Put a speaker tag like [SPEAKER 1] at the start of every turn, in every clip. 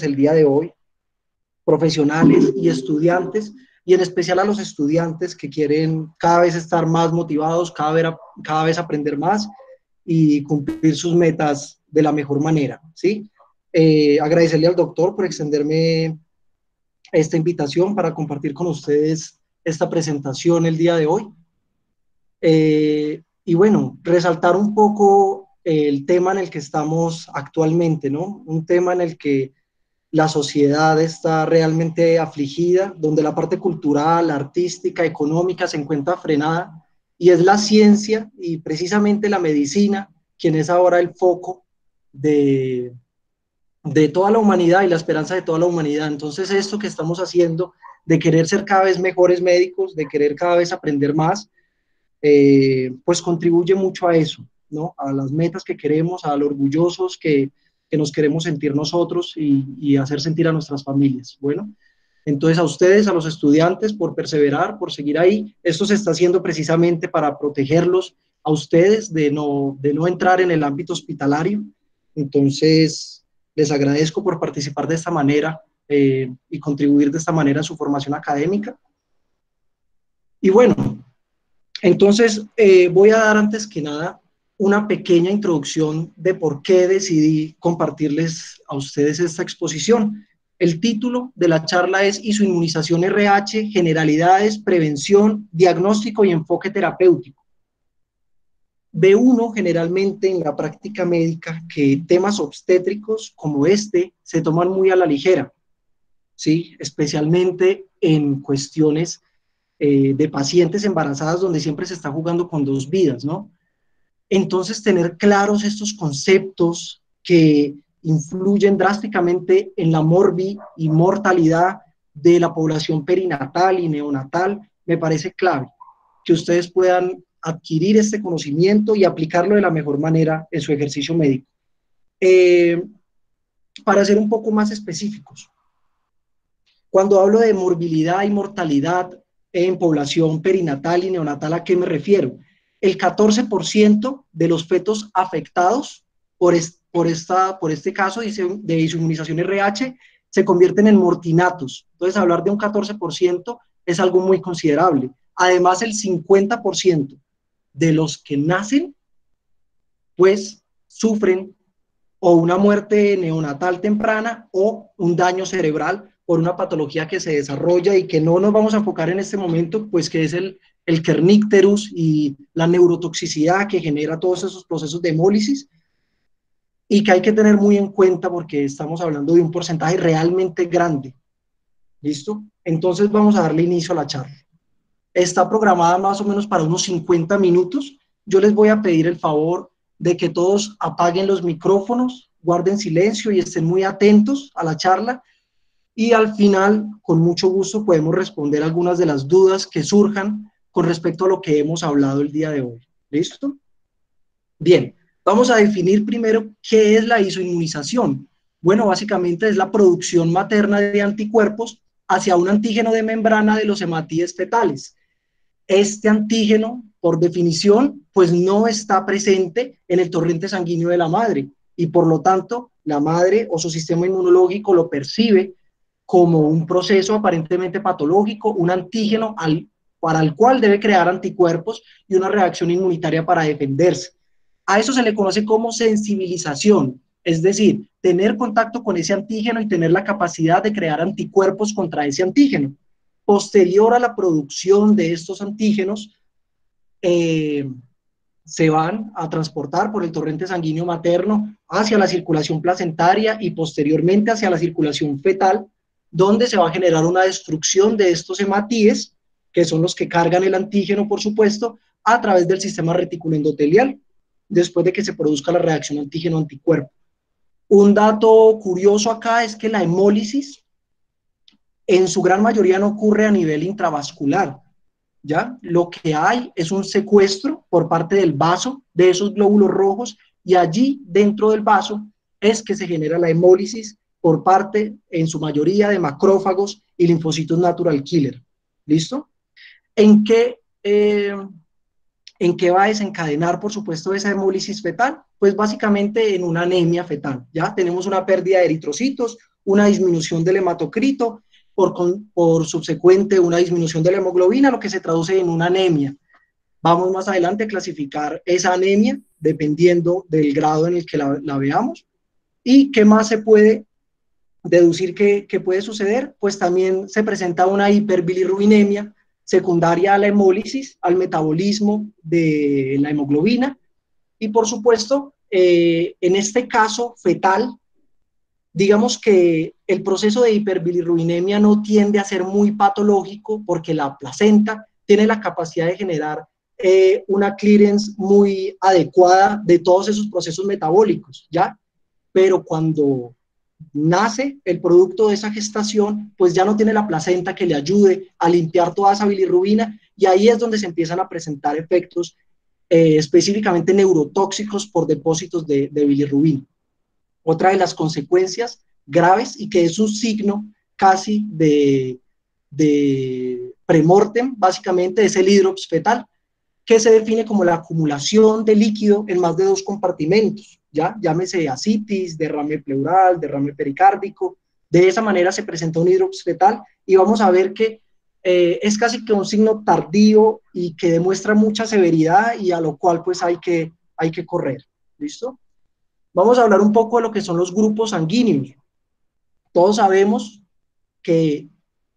[SPEAKER 1] el día de hoy, profesionales y estudiantes, y en especial a los estudiantes que quieren cada vez estar más motivados, cada vez aprender más y cumplir sus metas de la mejor manera, ¿sí? Agradecerle al doctor por extenderme esta invitación para compartir con ustedes esta presentación el día de hoy. Y bueno, resaltar un poco el tema en el que estamos actualmente, ¿no? Un tema en el que la sociedad está realmente afligida, donde la parte cultural, artística, económica se encuentra frenada, y es la ciencia y precisamente la medicina quien es ahora el foco de, de toda la humanidad y la esperanza de toda la humanidad. Entonces, esto que estamos haciendo de querer ser cada vez mejores médicos, de querer cada vez aprender más, pues contribuye mucho a eso, ¿no? A las metas que queremos, a lo orgullosos que nos queremos sentir nosotros y hacer sentir a nuestras familias. Bueno, entonces a ustedes, a los estudiantes, por perseverar, por seguir ahí. Esto se está haciendo precisamente para protegerlos a ustedes de no entrar en el ámbito hospitalario. Entonces, les agradezco por participar de esta manera y contribuir de esta manera a su formación académica. Y bueno, entonces voy a dar antes que nada una pequeña introducción de por qué decidí compartirles a ustedes esta exposición. El título de la charla es Isoinmunización RH, generalidades, prevención, diagnóstico y enfoque terapéutico. Ve uno generalmente en la práctica médica que temas obstétricos como este se toman muy a la ligera, ¿sí? Especialmente en cuestiones de pacientes embarazadas donde siempre se está jugando con dos vidas, ¿no? Entonces, tener claros estos conceptos que influyen drásticamente en la morbi y mortalidad de la población perinatal y neonatal, me parece clave, que ustedes puedan adquirir este conocimiento y aplicarlo de la mejor manera en su ejercicio médico. Para ser un poco más específicos, cuando hablo de morbilidad y mortalidad en población perinatal y neonatal, ¿a qué me refiero? El 14% de los fetos afectados por este caso de isoinmunización RH se convierten en mortinatos. Entonces, hablar de un 14% es algo muy considerable. Además, el 50% de los que nacen, pues, sufren o una muerte neonatal temprana o un daño cerebral por una patología que se desarrolla y que no nos vamos a enfocar en este momento, pues que es el kernicterus y la neurotoxicidad que genera todos esos procesos de hemólisis y que hay que tener muy en cuenta porque estamos hablando de un porcentaje realmente grande. ¿Listo? Entonces vamos a darle inicio a la charla. Está programada más o menos para unos 50 minutos. Yo les voy a pedir el favor de que todos apaguen los micrófonos, guarden silencio y estén muy atentos a la charla. Y al final, con mucho gusto, podemos responder algunas de las dudas que surjan con respecto a lo que hemos hablado el día de hoy. ¿Listo? Bien, vamos a definir primero qué es la isoinmunización. Bueno, básicamente es la producción materna de anticuerpos hacia un antígeno de membrana de los hematíes fetales. Este antígeno, por definición, pues no está presente en el torrente sanguíneo de la madre y por lo tanto la madre o su sistema inmunológico lo percibe como un proceso aparentemente patológico, un antígeno para el cual debe crear anticuerpos y una reacción inmunitaria para defenderse. A eso se le conoce como sensibilización, es decir, tener contacto con ese antígeno y tener la capacidad de crear anticuerpos contra ese antígeno. Posterior a la producción de estos antígenos, se van a transportar por el torrente sanguíneo materno hacia la circulación placentaria y posteriormente hacia la circulación fetal, donde se va a generar una destrucción de estos hematíes, que son los que cargan el antígeno, por supuesto, a través del sistema reticuloendotelial, después de que se produzca la reacción antígeno-anticuerpo. Un dato curioso acá es que la hemólisis en su gran mayoría no ocurre a nivel intravascular, ¿ya? Lo que hay es un secuestro por parte del vaso de esos glóbulos rojos y allí dentro del vaso es que se genera la hemólisis por parte, en su mayoría, de macrófagos y linfocitos natural killer. ¿Listo? ¿En qué va a desencadenar, por supuesto, esa hemólisis fetal? Pues básicamente en una anemia fetal, ¿ya? Tenemos una pérdida de eritrocitos, una disminución del hematocrito, por subsecuente una disminución de la hemoglobina, lo que se traduce en una anemia. Vamos más adelante a clasificar esa anemia dependiendo del grado en el que la veamos. ¿Y qué más se puede deducir que puede suceder? Pues también se presenta una hiperbilirrubinemia secundaria a la hemólisis, al metabolismo de la hemoglobina, y por supuesto, en este caso fetal, digamos que el proceso de hiperbilirrubinemia no tiende a ser muy patológico porque la placenta tiene la capacidad de generar una clearance muy adecuada de todos esos procesos metabólicos, ¿ya? Pero cuando nace el producto de esa gestación, pues ya no tiene la placenta que le ayude a limpiar toda esa bilirrubina, y ahí es donde se empiezan a presentar efectos específicamente neurotóxicos por depósitos de bilirrubina. Otra de las consecuencias graves, y que es un signo casi de premortem, básicamente, es el hidrops fetal, que se define como la acumulación de líquido en más de 2 compartimentos, ¿ya? Llámese ascitis, derrame pleural, derrame pericárdico. De esa manera se presenta un hidrops fetal, y vamos a ver que es casi que un signo tardío y que demuestra mucha severidad, y a lo cual pues hay que correr. ¿Listo? Vamos a hablar un poco de lo que son los grupos sanguíneos. Todos sabemos que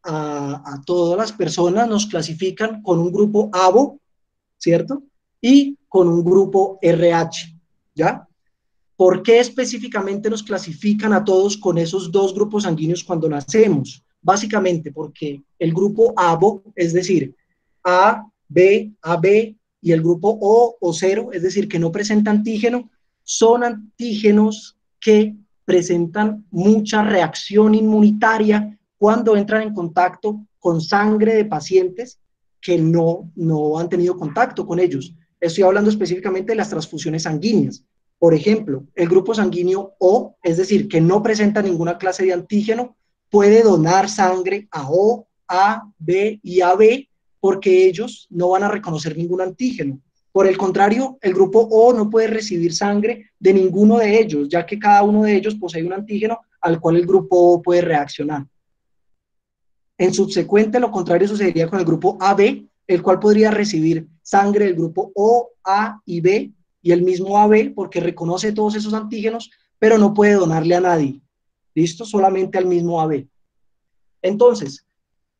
[SPEAKER 1] a todas las personas nos clasifican con un grupo ABO, ¿cierto? Y con un grupo RH, ¿ya? ¿Por qué específicamente nos clasifican a todos con esos 2 grupos sanguíneos cuando nacemos? Básicamente porque el grupo ABO, es decir, A, B, AB, y el grupo O 0, es decir, que no presenta antígeno, son antígenos que presentan mucha reacción inmunitaria cuando entran en contacto con sangre de pacientes que no han tenido contacto con ellos. Estoy hablando específicamente de las transfusiones sanguíneas. Por ejemplo, el grupo sanguíneo O, es decir, que no presenta ninguna clase de antígeno, puede donar sangre a O, A, B y AB, porque ellos no van a reconocer ningún antígeno. Por el contrario, el grupo O no puede recibir sangre de ninguno de ellos, ya que cada uno de ellos posee un antígeno al cual el grupo O puede reaccionar. En subsecuente, lo contrario sucedería con el grupo AB, el cual podría recibir sangre del grupo O, A y B, y el mismo AB porque reconoce todos esos antígenos, pero no puede donarle a nadie. ¿Listo? Solamente al mismo AB. Entonces,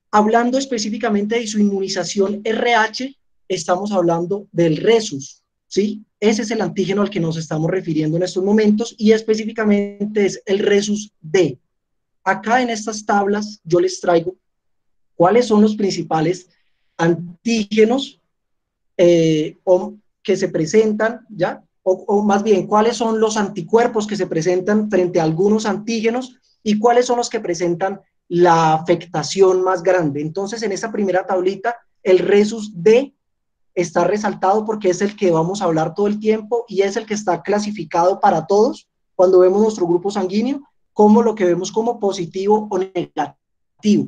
[SPEAKER 1] hablando específicamente de su inmunización RH, estamos hablando del Rhesus, ¿sí? Ese es el antígeno al que nos estamos refiriendo en estos momentos, y específicamente es el Rhesus D. Acá en estas tablas yo les traigo cuáles son los principales antígenos que se presentan, ¿ya? O más bien, cuáles son los anticuerpos que se presentan frente a algunos antígenos, y cuáles son los que presentan la afectación más grande. Entonces, en esa primera tablita, el Rhesus D está resaltado porque es el que vamos a hablar todo el tiempo, y es el que está clasificado para todos cuando vemos nuestro grupo sanguíneo, como lo que vemos como positivo o negativo.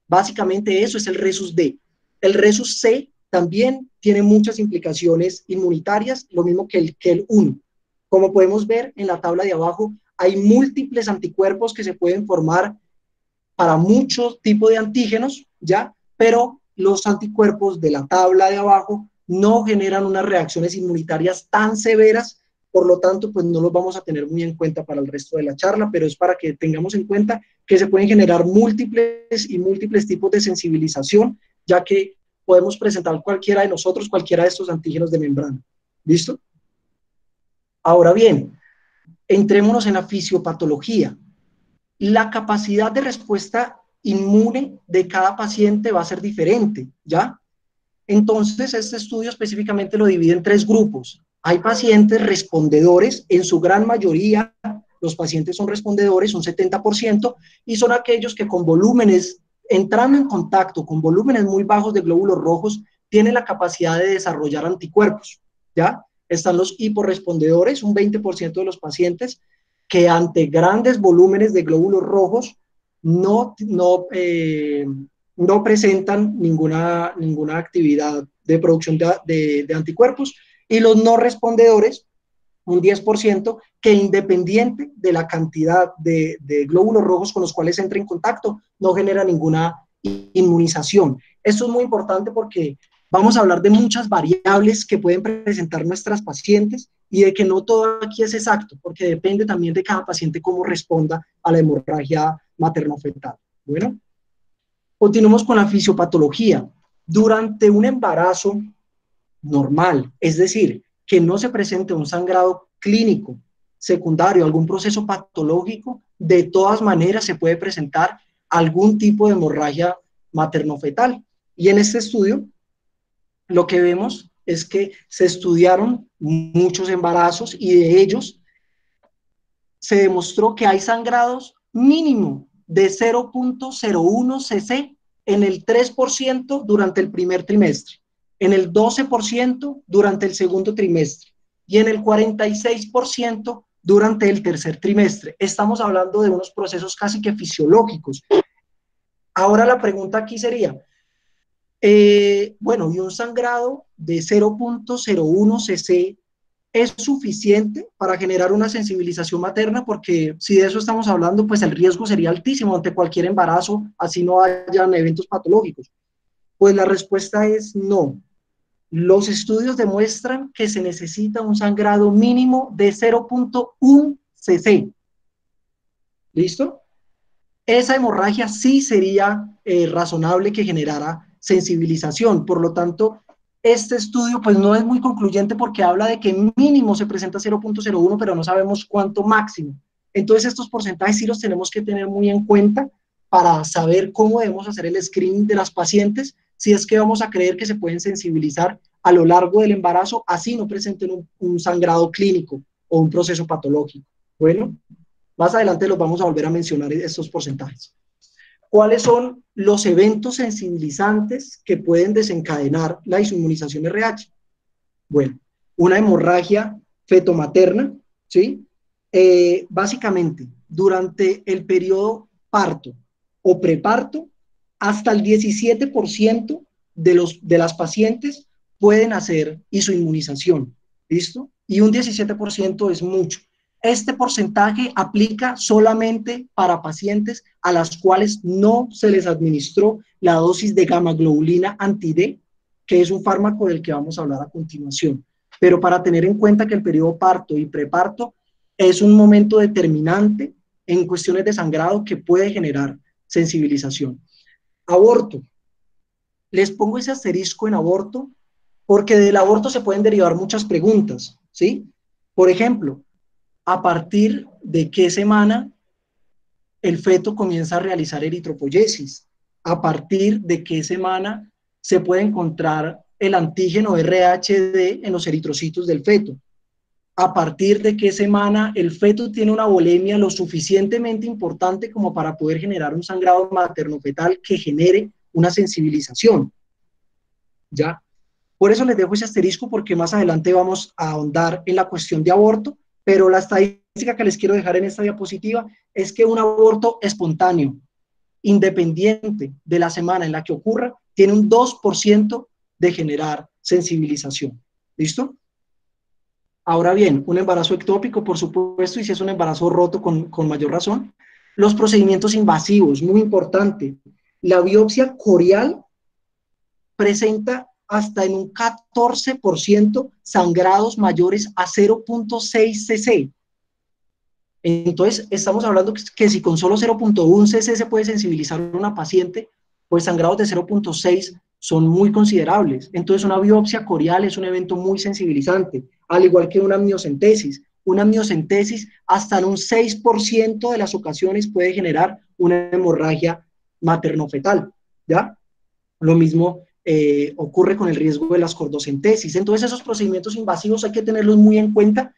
[SPEAKER 1] Básicamente eso es el Rhesus D. El Rhesus C también tiene muchas implicaciones inmunitarias, lo mismo que el 1. Como podemos ver en la tabla de abajo, hay múltiples anticuerpos que se pueden formar para muchos tipos de antígenos, ¿ya? Pero los anticuerpos de la tabla de abajo no generan unas reacciones inmunitarias tan severas, por lo tanto, pues no los vamos a tener muy en cuenta para el resto de la charla, pero es para que tengamos en cuenta que se pueden generar múltiples y múltiples tipos de sensibilización, ya que podemos presentar cualquiera de nosotros, cualquiera de estos antígenos de membrana. ¿Listo? Ahora bien, entrémonos en la fisiopatología. La capacidad de respuesta inmune de cada paciente va a ser diferente, ¿ya? Entonces, este estudio específicamente lo divide en 3 grupos. Hay pacientes respondedores, en su gran mayoría los pacientes son respondedores, un 70%, y son aquellos que con volúmenes, entrando en contacto con volúmenes muy bajos de glóbulos rojos, tienen la capacidad de desarrollar anticuerpos, ¿ya? Están los hiporrespondedores, un 20% de los pacientes, que ante grandes volúmenes de glóbulos rojos no presentan ninguna actividad de producción de anticuerpos, y los no respondedores, un 10% que independiente de la cantidad de glóbulos rojos con los cuales entra en contacto, no genera ninguna inmunización. Esto es muy importante porque vamos a hablar de muchas variables que pueden presentar nuestras pacientes y de que no todo aquí es exacto, porque depende también de cada paciente cómo responda a la hemorragia materno-fetal. Bueno, continuamos con la fisiopatología. Durante un embarazo normal, es decir, que no se presente un sangrado clínico, secundario, algún proceso patológico, de todas maneras se puede presentar algún tipo de hemorragia materno-fetal. Y en este estudio, lo que vemos es que se estudiaron muchos embarazos y de ellos se demostró que hay sangrados mínimo de 0.01 cc en el 3% durante el primer trimestre, en el 12% durante el segundo trimestre y en el 46% durante el tercer trimestre. Estamos hablando de unos procesos casi que fisiológicos. Ahora la pregunta aquí sería, bueno, y un sangrado de 0.01 cc es suficiente para generar una sensibilización materna, porque si de eso estamos hablando, pues el riesgo sería altísimo ante cualquier embarazo, así no hayan eventos patológicos. Pues la respuesta es no. Los estudios demuestran que se necesita un sangrado mínimo de 0.1 cc. ¿Listo? Esa hemorragia sí sería razonable que generara sensibilización. Por lo tanto, este estudio pues no es muy concluyente porque habla de que mínimo se presenta 0.01, pero no sabemos cuánto máximo. Entonces estos porcentajes sí los tenemos que tener muy en cuenta para saber cómo debemos hacer el screening de las pacientes, si es que vamos a creer que se pueden sensibilizar a lo largo del embarazo, así no presenten un sangrado clínico o un proceso patológico. Bueno, más adelante los vamos a volver a mencionar estos porcentajes. ¿Cuáles son los eventos sensibilizantes que pueden desencadenar la inmunización RH? Bueno, una hemorragia fetomaterna, ¿sí? Básicamente, durante el periodo parto o preparto, hasta el 17% de las pacientes pueden hacer isoinmunización, ¿listo? Y un 17% es mucho. Este porcentaje aplica solamente para pacientes a las cuales no se les administró la dosis de gamma globulina anti-D, que es un fármaco del que vamos a hablar a continuación. Pero para tener en cuenta que el periodo parto y preparto es un momento determinante en cuestiones de sangrado que puede generar sensibilización. Aborto. Les pongo ese asterisco en aborto porque del aborto se pueden derivar muchas preguntas, ¿sí? Por ejemplo, ¿a partir de qué semana el feto comienza a realizar eritropoyesis? ¿A partir de qué semana se puede encontrar el antígeno RHD en los eritrocitos del feto? ¿A partir de qué semana el feto tiene una volemia lo suficientemente importante como para poder generar un sangrado materno-fetal que genere una sensibilización? ¿Ya? Por eso les dejo ese asterisco, porque más adelante vamos a ahondar en la cuestión de aborto, pero la estadística que les quiero dejar en esta diapositiva es que un aborto espontáneo, independiente de la semana en la que ocurra, tiene un 2% de generar sensibilización. ¿Listo? Ahora bien, un embarazo ectópico, por supuesto, y si es un embarazo roto con mayor razón. Los procedimientos invasivos, muy importante. La biopsia corial presenta hasta en un 14% sangrados mayores a 0.6 cc. Entonces, estamos hablando que si con solo 0.1 cc se puede sensibilizar a una paciente, pues sangrados de 0.6 son muy considerables. Entonces, una biopsia corial es un evento muy sensibilizante, al igual que una amniocentesis. Una amniocentesis hasta en un 6% de las ocasiones puede generar una hemorragia materno-fetal, ¿ya? Lo mismo ocurre con el riesgo de las cordocentesis. Entonces, esos procedimientos invasivos hay que tenerlos muy en cuenta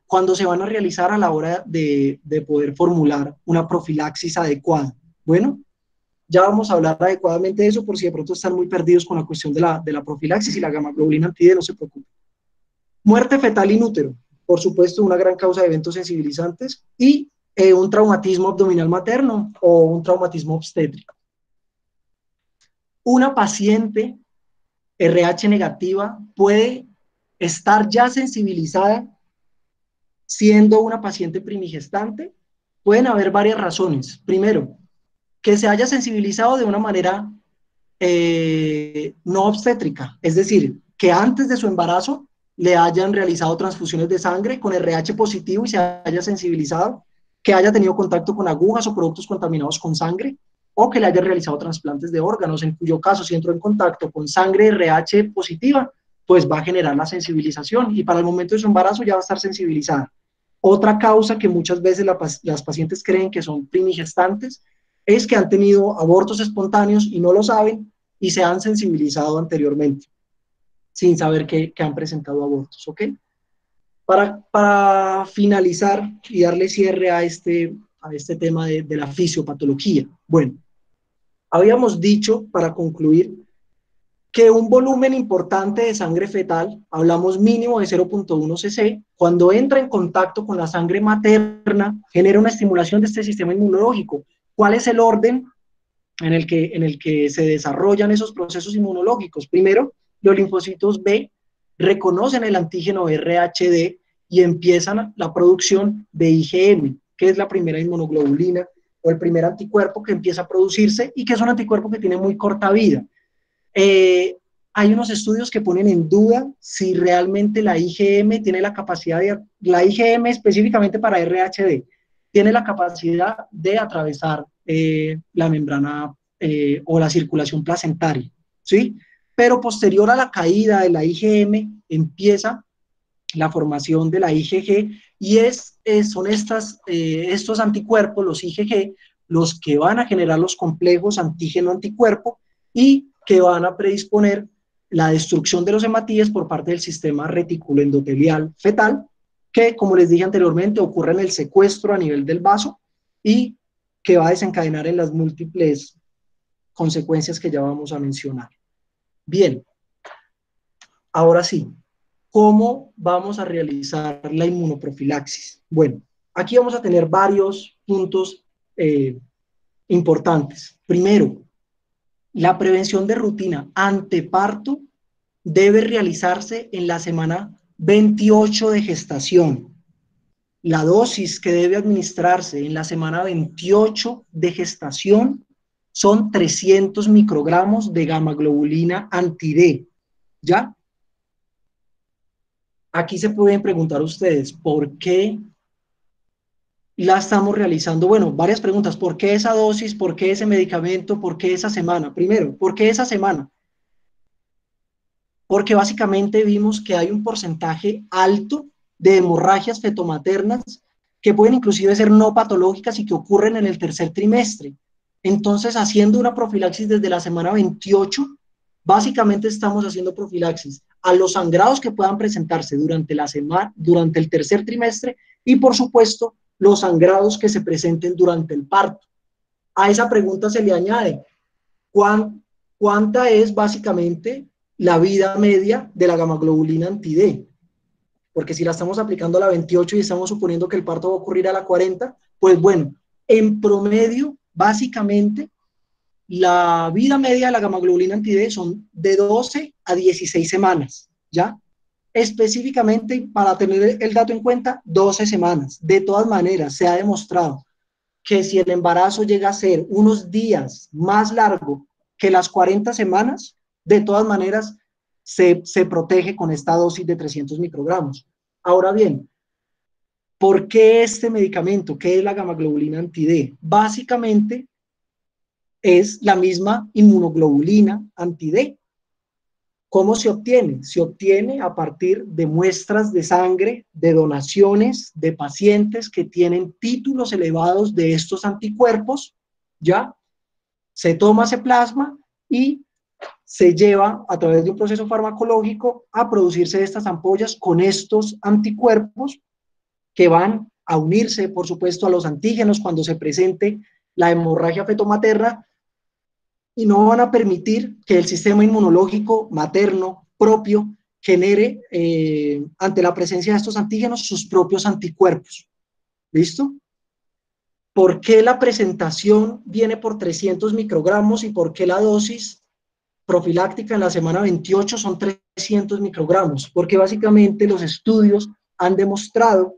[SPEAKER 1] cuando se van a realizar a la hora de poder formular una profilaxis adecuada. Bueno, ya vamos a hablar adecuadamente de eso por si de pronto están muy perdidos con la cuestión de la profilaxis y la gamma globulina anti-D, no se preocupen. Muerte fetal in útero, por supuesto, una gran causa de eventos sensibilizantes y un traumatismo abdominal materno o un traumatismo obstétrico. Una paciente RH negativa puede estar ya sensibilizada siendo una paciente primigestante, pueden haber varias razones. Primero, que se haya sensibilizado de una manera no obstétrica, es decir, que antes de su embarazo le hayan realizado transfusiones de sangre con RH positivo y se haya sensibilizado, que haya tenido contacto con agujas o productos contaminados con sangre, o que le haya realizado trasplantes de órganos, en cuyo caso, si entró en contacto con sangre RH positiva, pues va a generar la sensibilización y para el momento de su embarazo ya va a estar sensibilizada. Otra causa que muchas veces las pacientes creen que son primigestantes es que han tenido abortos espontáneos y no lo saben y se han sensibilizado anteriormente sin saber que han presentado abortos, ¿ok? Para finalizar y darle cierre a este tema de la fisiopatología. Bueno, habíamos dicho, para concluir, que un volumen importante de sangre fetal, hablamos mínimo de 0.1 cc, cuando entra en contacto con la sangre materna, genera una estimulación de este sistema inmunológico. ¿Cuál es el orden en el que se desarrollan esos procesos inmunológicos? Primero, los linfocitos B reconocen el antígeno RHD y empiezan la producción de IgM, que es la primera inmunoglobulina o el primer anticuerpo que empieza a producirse y que es un anticuerpo que tiene muy corta vida. Hay unos estudios que ponen en duda si realmente la IgM tiene la capacidad la IgM específicamente para RHD, tiene la capacidad de atravesar la membrana o la circulación placentaria, ¿sí? Pero posterior a la caída de la IgM empieza la formación de la IgG y son estos anticuerpos, los IgG, los que van a generar los complejos antígeno-anticuerpo y que van a predisponer la destrucción de los hematíes por parte del sistema reticuloendotelial fetal, que, como les dije anteriormente, ocurre en el secuestro a nivel del vaso y que va a desencadenar en las múltiples consecuencias que ya vamos a mencionar. Bien, ahora sí, ¿cómo vamos a realizar la inmunoprofilaxis? Bueno, aquí vamos a tener varios puntos importantes. Primero, la prevención de rutina ante parto debe realizarse en la semana 28 de gestación. La dosis que debe administrarse en la semana 28 de gestación son 300 microgramos de gamma-globulina anti-D, ¿ya? Aquí se pueden preguntar ustedes, ¿por qué la estamos realizando? Bueno, varias preguntas. ¿Por qué esa dosis? ¿Por qué ese medicamento? ¿Por qué esa semana? Primero, ¿por qué esa semana? Porque básicamente vimos que hay un porcentaje alto de hemorragias fetomaternas que pueden inclusive ser no patológicas y que ocurren en el tercer trimestre. Entonces, haciendo una profilaxis desde la semana 28, básicamente estamos haciendo profilaxis a los sangrados que puedan presentarse durante el tercer trimestre y, por supuesto, los sangrados que se presenten durante el parto. A esa pregunta se le añade, ¿cuánta es básicamente la vida media de la gamma-globulina anti-D? Porque si la estamos aplicando a la 28 y estamos suponiendo que el parto va a ocurrir a la 40, pues bueno, en promedio, básicamente, la vida media de la gamma-globulina anti-D son de 12 a 16 semanas, ¿ya? Específicamente, para tener el dato en cuenta, 12 semanas. De todas maneras, se ha demostrado que si el embarazo llega a ser unos días más largo que las 40 semanas, de todas maneras se protege con esta dosis de 300 microgramos. Ahora bien, ¿por qué este medicamento? ¿Qué es la gamma-globulina anti-D? Básicamente es la misma inmunoglobulina anti-D. ¿Cómo se obtiene? Se obtiene a partir de muestras de sangre, de donaciones de pacientes que tienen títulos elevados de estos anticuerpos, ¿ya? Se toma ese plasma y se lleva a través de un proceso farmacológico a producirse estas ampollas con estos anticuerpos que van a unirse, por supuesto, a los antígenos cuando se presente la hemorragia fetomaterna y no van a permitir que el sistema inmunológico materno propio genere, ante la presencia de estos antígenos, sus propios anticuerpos. ¿Listo? ¿Por qué la presentación viene por 300 microgramos y por qué la dosis profiláctica en la semana 28 son 300 microgramos, porque básicamente los estudios han demostrado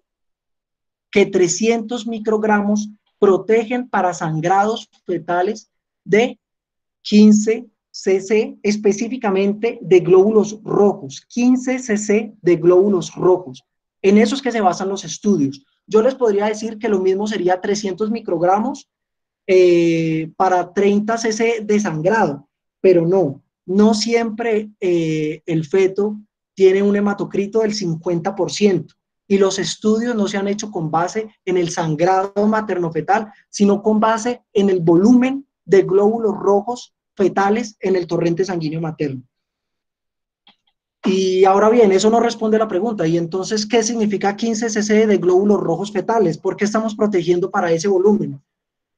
[SPEAKER 1] que 300 microgramos protegen para sangrados fetales de 15 cc, específicamente de glóbulos rojos, 15 cc de glóbulos rojos. En eso es que se basan los estudios. Yo les podría decir que lo mismo sería 300 microgramos para 30 cc de sangrado, pero no siempre el feto tiene un hematocrito del 50%, y los estudios no se han hecho con base en el sangrado materno-fetal, sino con base en el volumen de glóbulos rojos fetales en el torrente sanguíneo materno. Y ahora bien, eso no responde a la pregunta. ¿Y entonces qué significa 15 cc de glóbulos rojos fetales? ¿Por qué estamos protegiendo para ese volumen?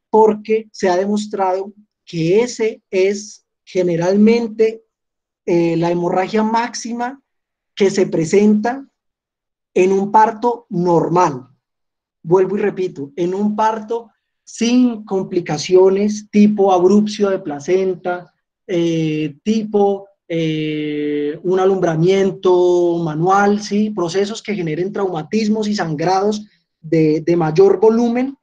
[SPEAKER 1] Porque se ha demostrado que ese es generalmente la hemorragia máxima que se presenta en un parto normal. Vuelvo y repito, en un parto sin complicaciones tipo abrupcio de placenta, tipo un alumbramiento manual, ¿sí? Procesos que generen traumatismos y sangrados de mayor volumen.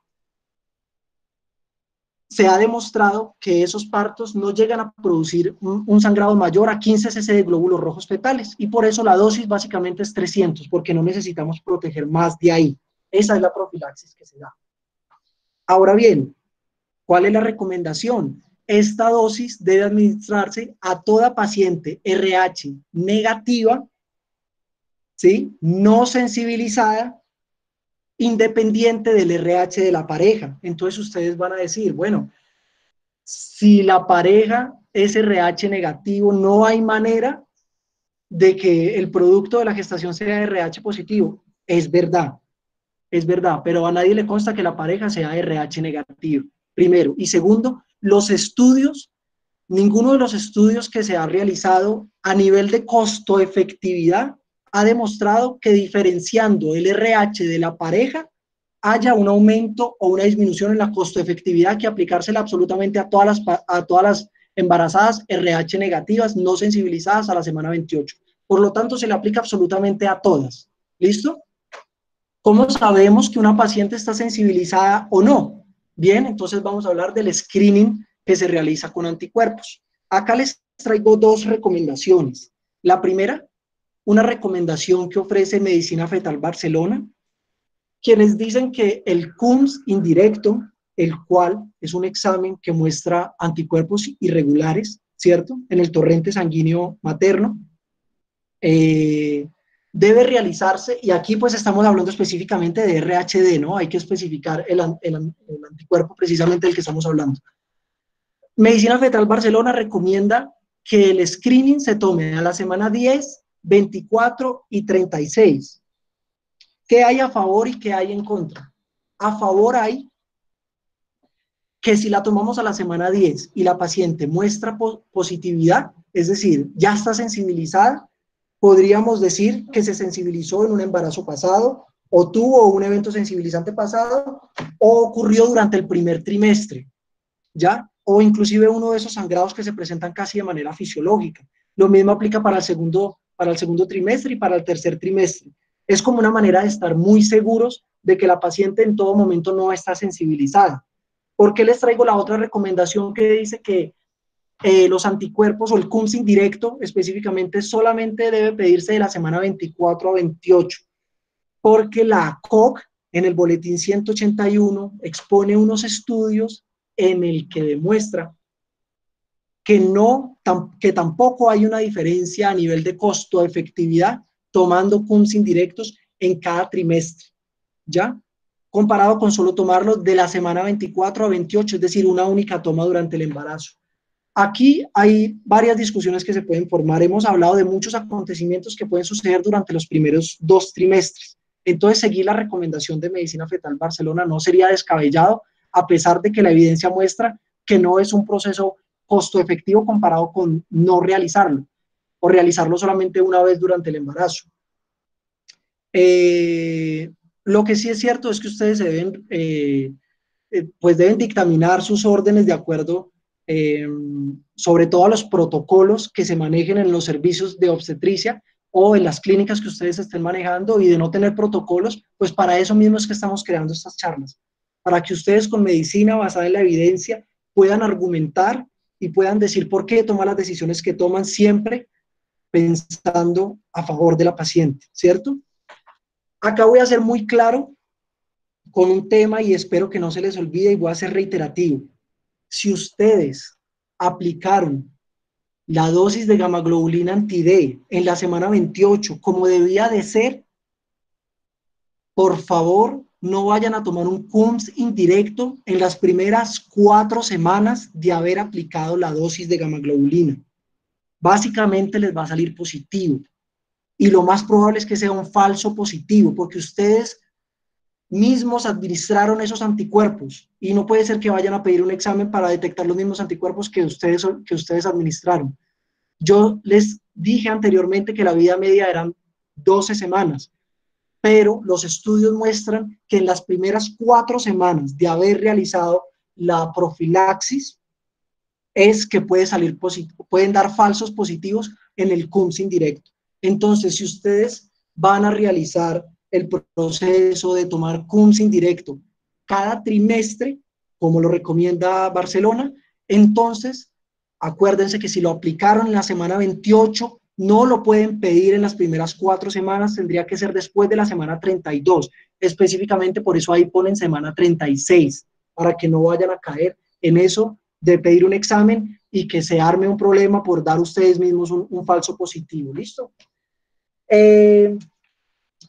[SPEAKER 1] Se ha demostrado que esos partos no llegan a producir un sangrado mayor a 15 cc de glóbulos rojos fetales, y por eso la dosis básicamente es 300, porque no necesitamos proteger más de ahí. Esa es la profilaxis que se da. Ahora bien, ¿cuál es la recomendación? Esta dosis debe administrarse a toda paciente RH negativa, ¿sí? No sensibilizada, independiente del RH de la pareja. Entonces ustedes van a decir, bueno, si la pareja es RH negativo, no hay manera de que el producto de la gestación sea RH positivo. Es verdad, pero a nadie le consta que la pareja sea RH negativo, primero. Y segundo, los estudios, ninguno de los estudios que se ha realizado a nivel de costo-efectividad ha demostrado que diferenciando el RH de la pareja haya un aumento o una disminución en la costo-efectividad que aplicársela absolutamente a todas las embarazadas RH negativas, no sensibilizadas a la semana 28. Por lo tanto, se le aplica absolutamente a todas. ¿Listo? ¿Cómo sabemos que una paciente está sensibilizada o no? Bien, entonces vamos a hablar del screening que se realiza con anticuerpos. Acá les traigo dos recomendaciones. La primera, una recomendación que ofrece Medicina Fetal Barcelona, quienes dicen que el CUMS indirecto, el cual es un examen que muestra anticuerpos irregulares, ¿cierto?, en el torrente sanguíneo materno, debe realizarse, y aquí pues estamos hablando específicamente de RHD, ¿no? Hay que especificar el anticuerpo precisamente del que estamos hablando. Medicina Fetal Barcelona recomienda que el screening se tome a la semana 10, 24 y 36. ¿Qué hay a favor y qué hay en contra? A favor hay que si la tomamos a la semana 10 y la paciente muestra positividad, es decir, ya está sensibilizada, podríamos decir que se sensibilizó en un embarazo pasado, o tuvo un evento sensibilizante pasado, o ocurrió durante el primer trimestre, ¿ya? O inclusive uno de esos sangrados que se presentan casi de manera fisiológica. Lo mismo aplica para el segundo trimestre y para el tercer trimestre. Es como una manera de estar muy seguros de que la paciente en todo momento no está sensibilizada. ¿Por qué les traigo la otra recomendación que dice que los anticuerpos o el CUMS indirecto específicamente solamente debe pedirse de la semana 24 a 28? Porque la ACOG en el boletín 181 expone unos estudios en el que demuestra que tampoco hay una diferencia a nivel de costo-efectividad tomando CUMS indirectos en cada trimestre, ¿ya? Comparado con solo tomarlo de la semana 24 a 28, es decir, una única toma durante el embarazo. Aquí hay varias discusiones que se pueden formar. Hemos hablado de muchos acontecimientos que pueden suceder durante los primeros 2 trimestres. Entonces, seguir la recomendación de Medicina Fetal Barcelona no sería descabellado, a pesar de que la evidencia muestra que no es un proceso costo efectivo comparado con no realizarlo, o realizarlo solamente una vez durante el embarazo. Lo que sí es cierto es que ustedes deben, pues deben dictaminar sus órdenes de acuerdo eh, sobre todo a los protocolos que se manejen en los servicios de obstetricia o en las clínicas que ustedes estén manejando, y de no tener protocolos, pues para eso mismo es que estamos creando estas charlas, para que ustedes con medicina basada en la evidencia puedan argumentar y puedan decir por qué toman las decisiones que toman, siempre pensando a favor de la paciente, ¿cierto? Acá voy a ser muy claro con un tema y espero que no se les olvide, y voy a ser reiterativo. Si ustedes aplicaron la dosis de gamaglobulina anti-D en la semana 28 como debía de ser, por favor, no vayan a tomar un CUMS indirecto en las primeras 4 semanas de haber aplicado la dosis de gamaglobulina. Básicamente les va a salir positivo, y lo más probable es que sea un falso positivo, porque ustedes mismos administraron esos anticuerpos, y no puede ser que vayan a pedir un examen para detectar los mismos anticuerpos que ustedes administraron. Yo les dije anteriormente que la vida media eran 12 semanas, pero los estudios muestran que en las primeras 4 semanas de haber realizado la profilaxis es que puede salir positivo, pueden dar falsos positivos en el CUMS indirecto. Entonces, si ustedes van a realizar el proceso de tomar CUMS indirecto cada trimestre, como lo recomienda Barcelona, entonces acuérdense que si lo aplicaron en la semana 28, no lo pueden pedir en las primeras 4 semanas, tendría que ser después de la semana 32. Específicamente por eso ahí ponen semana 36, para que no vayan a caer en eso de pedir un examen y que se arme un problema por dar ustedes mismos un falso positivo. ¿Listo?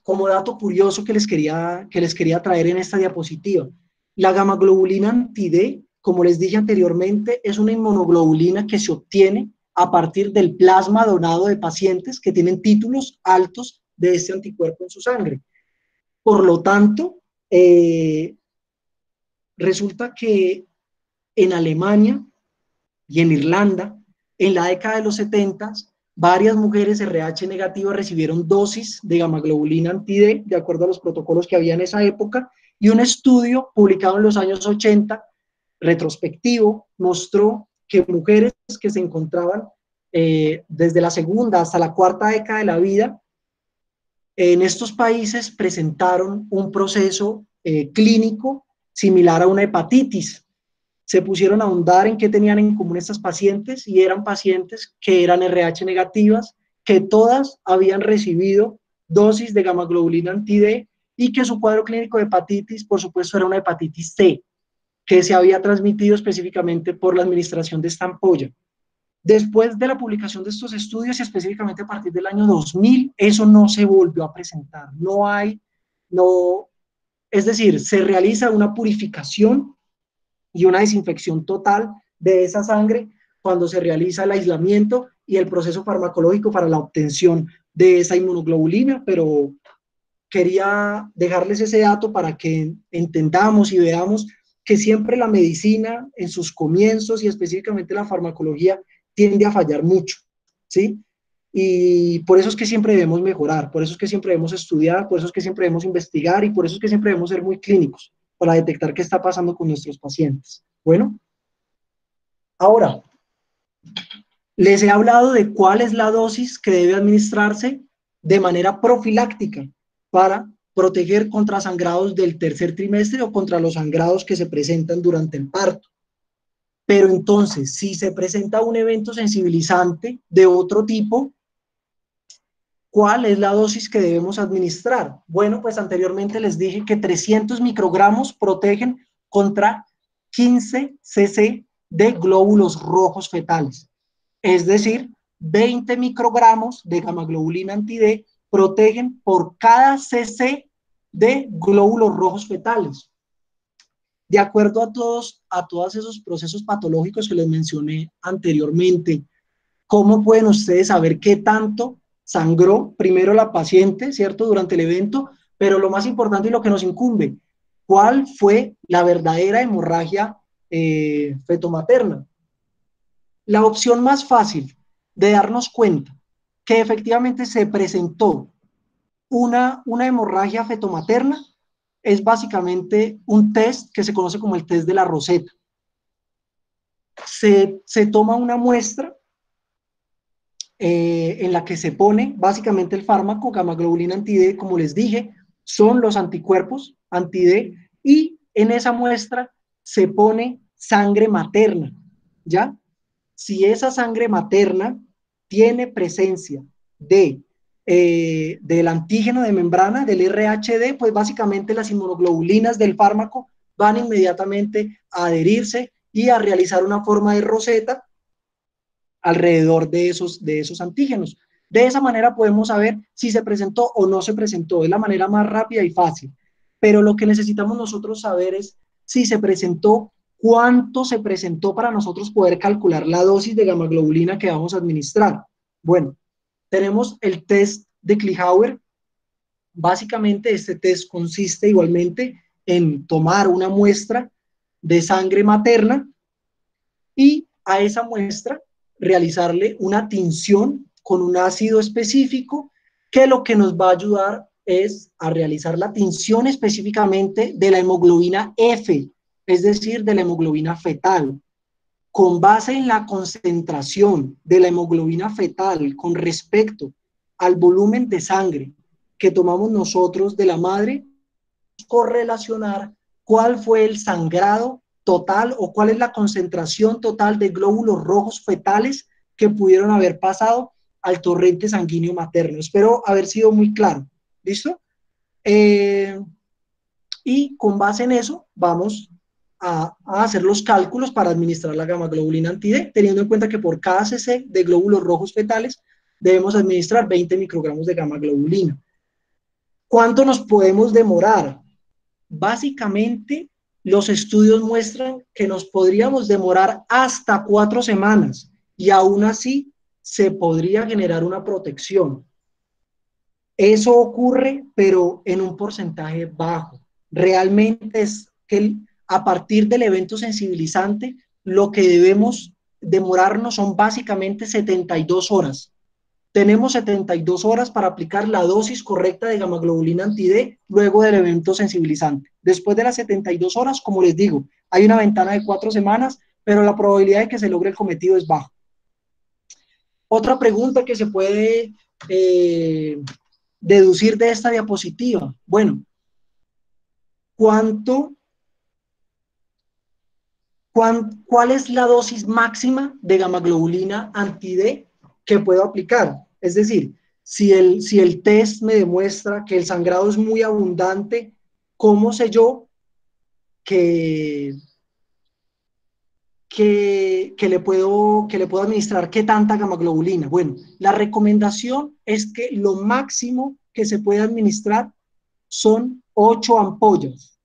[SPEAKER 1] Como dato curioso que les quería traer en esta diapositiva, la gamaglobulina anti-D, como les dije anteriormente, es una inmunoglobulina que se obtiene a partir del plasma donado de pacientes que tienen títulos altos de este anticuerpo en su sangre. Por lo tanto, resulta que en Alemania y en Irlanda, en la década de los 70, varias mujeres RH negativas recibieron dosis de gamaglobulina anti-D, de acuerdo a los protocolos que había en esa época, y un estudio publicado en los años 80, retrospectivo, mostró que mujeres que se encontraban desde la segunda hasta la cuarta década de la vida, en estos países presentaron un proceso clínico similar a una hepatitis. Se pusieron a ahondar en qué tenían en común estas pacientes, y eran pacientes que eran RH negativas, que todas habían recibido dosis de gamaglobulina anti-D, y que su cuadro clínico de hepatitis, por supuesto, era una hepatitis C, que se había transmitido específicamente por la administración de esta ampolla. Después de la publicación de estos estudios, y específicamente a partir del año 2000, eso no se volvió a presentar. No hay, no, es decir, se realiza una purificación y una desinfección total de esa sangre cuando se realiza el aislamiento y el proceso farmacológico para la obtención de esa inmunoglobulina, pero quería dejarles ese dato para que entendamos y veamos que siempre la medicina en sus comienzos, y específicamente la farmacología, tiende a fallar mucho, ¿sí? Y por eso es que siempre debemos mejorar, por eso es que siempre debemos estudiar, por eso es que siempre debemos investigar, y por eso es que siempre debemos ser muy clínicos para detectar qué está pasando con nuestros pacientes. Bueno, ahora, les he hablado de cuál es la dosis que debe administrarse de manera profiláctica para proteger contra sangrados del tercer trimestre o contra los sangrados que se presentan durante el parto. Pero entonces, si se presenta un evento sensibilizante de otro tipo, ¿cuál es la dosis que debemos administrar? Bueno, pues anteriormente les dije que 300 microgramos protegen contra 15 cc de glóbulos rojos fetales. Es decir, 20 microgramos de gamaglobulina anti-D protegen por cada cc de glóbulos rojos fetales. De acuerdo a todos esos procesos patológicos que les mencioné anteriormente, ¿cómo pueden ustedes saber qué tanto sangró primero la paciente, ¿cierto?, durante el evento? Pero lo más importante y lo que nos incumbe, ¿cuál fue la verdadera hemorragia fetomaterna? La opción más fácil de darnos cuenta que efectivamente se presentó una hemorragia fetomaterna es básicamente un test que se conoce como el test de la Roseta. se toma una muestra en la que se pone básicamente el fármaco, gamaglobulina anti-D, como les dije, son los anticuerpos anti-D, y en esa muestra se pone sangre materna, ¿ya? Si esa sangre materna tiene presencia del antígeno de membrana, del RHD, pues básicamente las inmunoglobulinas del fármaco van inmediatamente a adherirse y a realizar una forma de roseta alrededor de esos antígenos. De esa manera podemos saber si se presentó o no se presentó. Es la manera más rápida y fácil. Pero lo que necesitamos nosotros saber es si se presentó, cuánto se presentó para nosotros poder calcular la dosis de gamaglobulina que vamos a administrar. Bueno, tenemos el test de Kliehauer. Básicamente este test consiste igualmente en tomar una muestra de sangre materna y a esa muestra realizarle una tinción con un ácido específico que lo que nos va a ayudar es a realizar la tinción específicamente de la hemoglobina F, es decir, de la hemoglobina fetal. Con base en la concentración de la hemoglobina fetal con respecto al volumen de sangre que tomamos nosotros de la madre, correlacionar cuál fue el sangrado total o cuál es la concentración total de glóbulos rojos fetales que pudieron haber pasado al torrente sanguíneo materno. Espero haber sido muy claro. ¿Listo? Y con base en eso vamos a hacer los cálculos para administrar la gamaglobulina anti-D, teniendo en cuenta que por cada cc de glóbulos rojos fetales debemos administrar 20 microgramos de gamaglobulina. ¿Cuánto nos podemos demorar? Básicamente, los estudios muestran que nos podríamos demorar hasta 4 semanas y aún así se podría generar una protección. Eso ocurre, pero en un porcentaje bajo. Realmente es que a partir del evento sensibilizante, lo que debemos demorarnos son básicamente 72 horas. Tenemos 72 horas para aplicar la dosis correcta de gamaglobulina anti-D luego del evento sensibilizante. Después de las 72 horas, como les digo, hay una ventana de 4 semanas, pero la probabilidad de que se logre el cometido es baja. Otra pregunta que se puede deducir de esta diapositiva. Bueno, ¿cuál es la dosis máxima de gamaglobulina anti-D que puedo aplicar? Es decir, si el test me demuestra que el sangrado es muy abundante, ¿cómo sé yo que le puedo administrar qué tanta gamaglobulina? Bueno, la recomendación es que lo máximo que se puede administrar son 8 ampollas.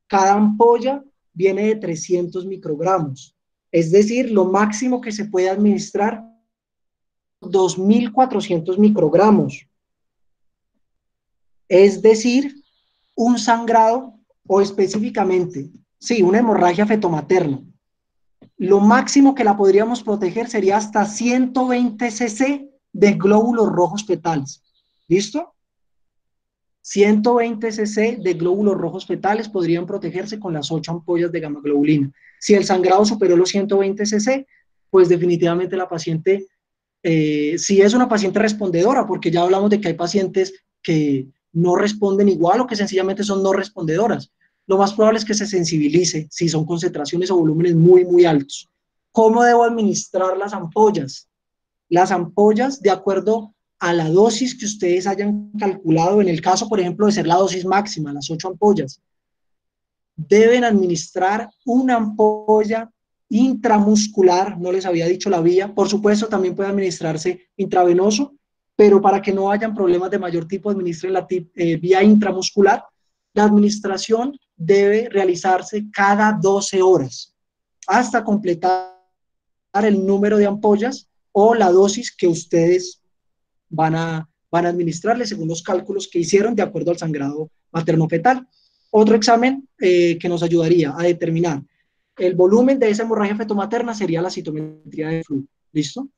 [SPEAKER 1] Cada ampolla viene de 300 microgramos. Es decir, lo máximo que se puede administrar 2.400 microgramos. Es decir, un sangrado o específicamente, sí, una hemorragia fetomaterna. Lo máximo que la podríamos proteger sería hasta 120 cc de glóbulos rojos fetales. ¿Listo? 120 cc de glóbulos rojos fetales podrían protegerse con las 8 ampollas de gamaglobulina. Si el sangrado superó los 120 cc, pues definitivamente la paciente, si es una paciente respondedora, porque ya hablamos de que hay pacientes que no responden igual o que sencillamente son no respondedoras. Lo más probable es que se sensibilice si son concentraciones o volúmenes muy, muy altos. ¿Cómo debo administrar las ampollas? Las ampollas, de acuerdo a la dosis que ustedes hayan calculado, en el caso, por ejemplo, de ser la dosis máxima, las 8 ampollas, deben administrar una ampolla intramuscular, no les había dicho la vía, por supuesto también puede administrarse intravenoso, pero para que no hayan problemas de mayor tipo, administren la vía intramuscular. La administración debe realizarse cada 12 horas hasta completar el número de ampollas o la dosis que ustedes van a administrarle según los cálculos que hicieron de acuerdo al sangrado materno-fetal. Otro examen que nos ayudaría a determinar el volumen de esa hemorragia fetomaterna sería la citometría de flujo. ¿Listo?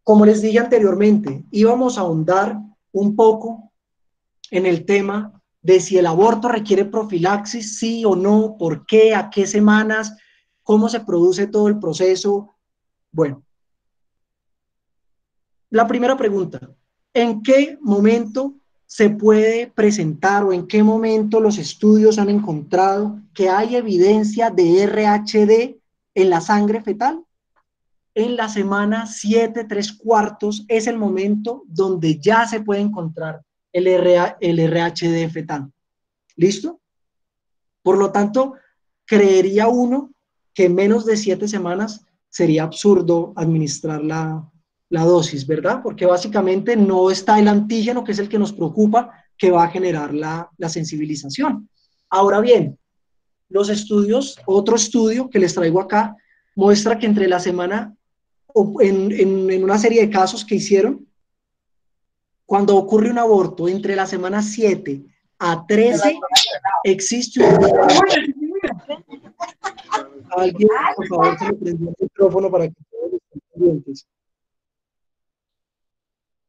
[SPEAKER 1] Como les dije anteriormente, íbamos a ahondar un poco en el tema de si el aborto requiere profilaxis, sí o no, por qué, a qué semanas, cómo se produce todo el proceso. Bueno, la primera pregunta, ¿en qué momento se puede presentar o en qué momento los estudios han encontrado que hay evidencia de RHD en la sangre fetal? En la semana 7, 3/4 es el momento donde ya se puede encontrar el RHD fetal. ¿Listo? Por lo tanto, creería uno que en menos de 7 semanas sería absurdo administrar la dosis, ¿verdad? Porque básicamente no está el antígeno, que es el que nos preocupa, que va a generar la sensibilización. Ahora bien, los estudios, otro estudio que les traigo acá, muestra que entre la semana, en una serie de casos que hicieron, cuando ocurre un aborto entre la semana 7 a 13, existe un... Alguien, por favor, se le prendió el micrófono para que todos estén pendientes.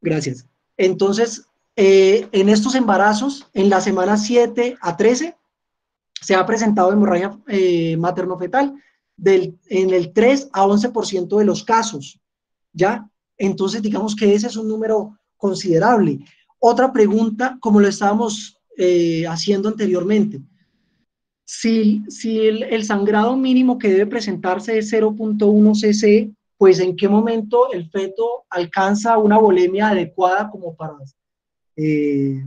[SPEAKER 1] Gracias. Entonces, en estos embarazos, en la semana 7 a 13, se ha presentado hemorragia materno-fetal en el 3 a 11% de los casos, ¿ya? Entonces, digamos que ese es un número considerable. Otra pregunta, como lo estábamos haciendo anteriormente, si el sangrado mínimo que debe presentarse es 0.1 cc, pues en qué momento el feto alcanza una volemia adecuada como para, eh,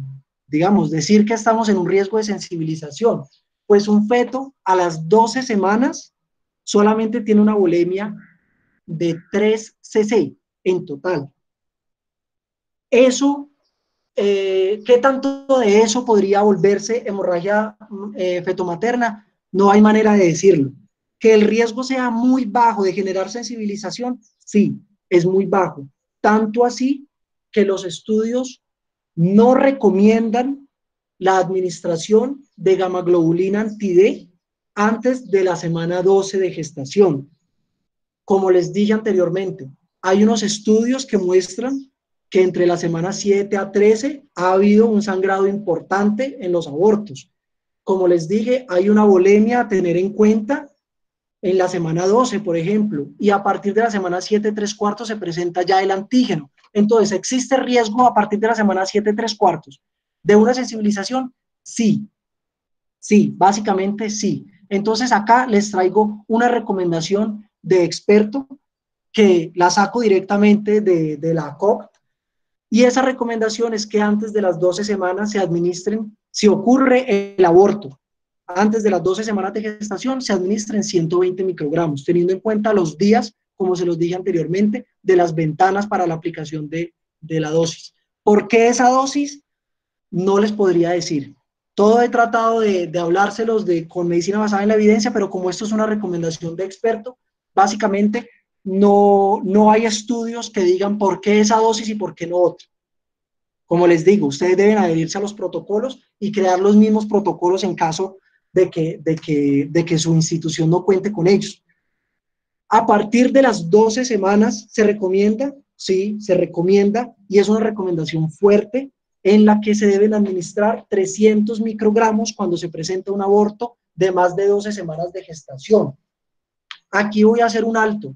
[SPEAKER 1] digamos, decir que estamos en un riesgo de sensibilización. Pues un feto a las 12 semanas solamente tiene una volemia de 3 cc en total. Eso, ¿qué tanto de eso podría volverse hemorragia fetomaterna? No hay manera de decirlo. Que el riesgo sea muy bajo de generar sensibilización, sí, es muy bajo. Tanto así que los estudios no recomiendan la administración de gamaglobulina anti-D antes de la semana 12 de gestación. Como les dije anteriormente, hay unos estudios que muestran que entre la semana 7 a 13 ha habido un sangrado importante en los abortos. Como les dije, hay una volemia a tener en cuenta en la semana 12, por ejemplo, y a partir de la semana 7, 3/4 se presenta ya el antígeno. Entonces, ¿existe riesgo a partir de la semana 7, 3/4 de una sensibilización? Sí, sí, básicamente sí. Entonces, acá les traigo una recomendación de experto que la saco directamente de la COP, y esa recomendación es que antes de las 12 semanas se administren, si ocurre el aborto, antes de las 12 semanas de gestación se administren 120 microgramos, teniendo en cuenta los días, como se los dije anteriormente, de las ventanas para la aplicación de la dosis. ¿Por qué esa dosis? No les podría decir. Todo he tratado de hablárselos con medicina basada en la evidencia, pero como esto es una recomendación de experto, básicamente no hay estudios que digan por qué esa dosis y por qué no otra. Como les digo, ustedes deben adherirse a los protocolos y crear los mismos protocolos en caso de que su institución no cuente con ellos. A partir de las 12 semanas se recomienda, sí, se recomienda, y es una recomendación fuerte, en la que se deben administrar 300 microgramos cuando se presenta un aborto de más de 12 semanas de gestación. Aquí voy a hacer un alto.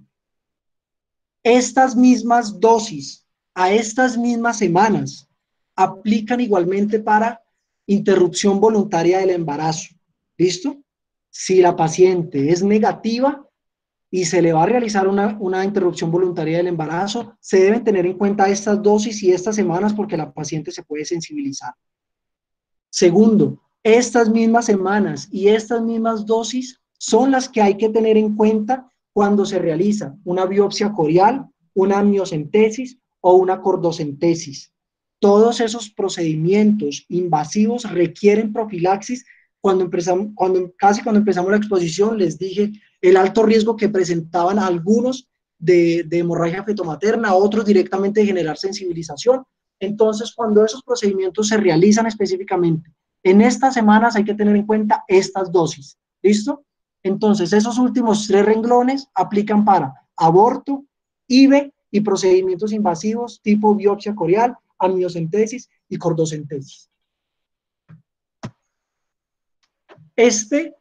[SPEAKER 1] Estas mismas dosis, a estas mismas semanas, aplican igualmente para interrupción voluntaria del embarazo. ¿Listo? Si la paciente es negativa y se le va a realizar una interrupción voluntaria del embarazo, se deben tener en cuenta estas dosis y estas semanas porque la paciente se puede sensibilizar. Segundo, estas mismas semanas y estas mismas dosis son las que hay que tener en cuenta cuando se realiza una biopsia corial, una amniocentesis o una cordocentesis. Todos esos procedimientos invasivos requieren profilaxis. Casi cuando empezamos la exposición les dije el alto riesgo que presentaban algunos de hemorragia fetomaterna, otros directamente de generar sensibilización. Entonces, cuando esos procedimientos se realizan específicamente en estas semanas, hay que tener en cuenta estas dosis. ¿Listo? Entonces, esos últimos 3 renglones aplican para aborto, IVE y procedimientos invasivos tipo biopsia corial, amniocentesis y cordocentesis. Este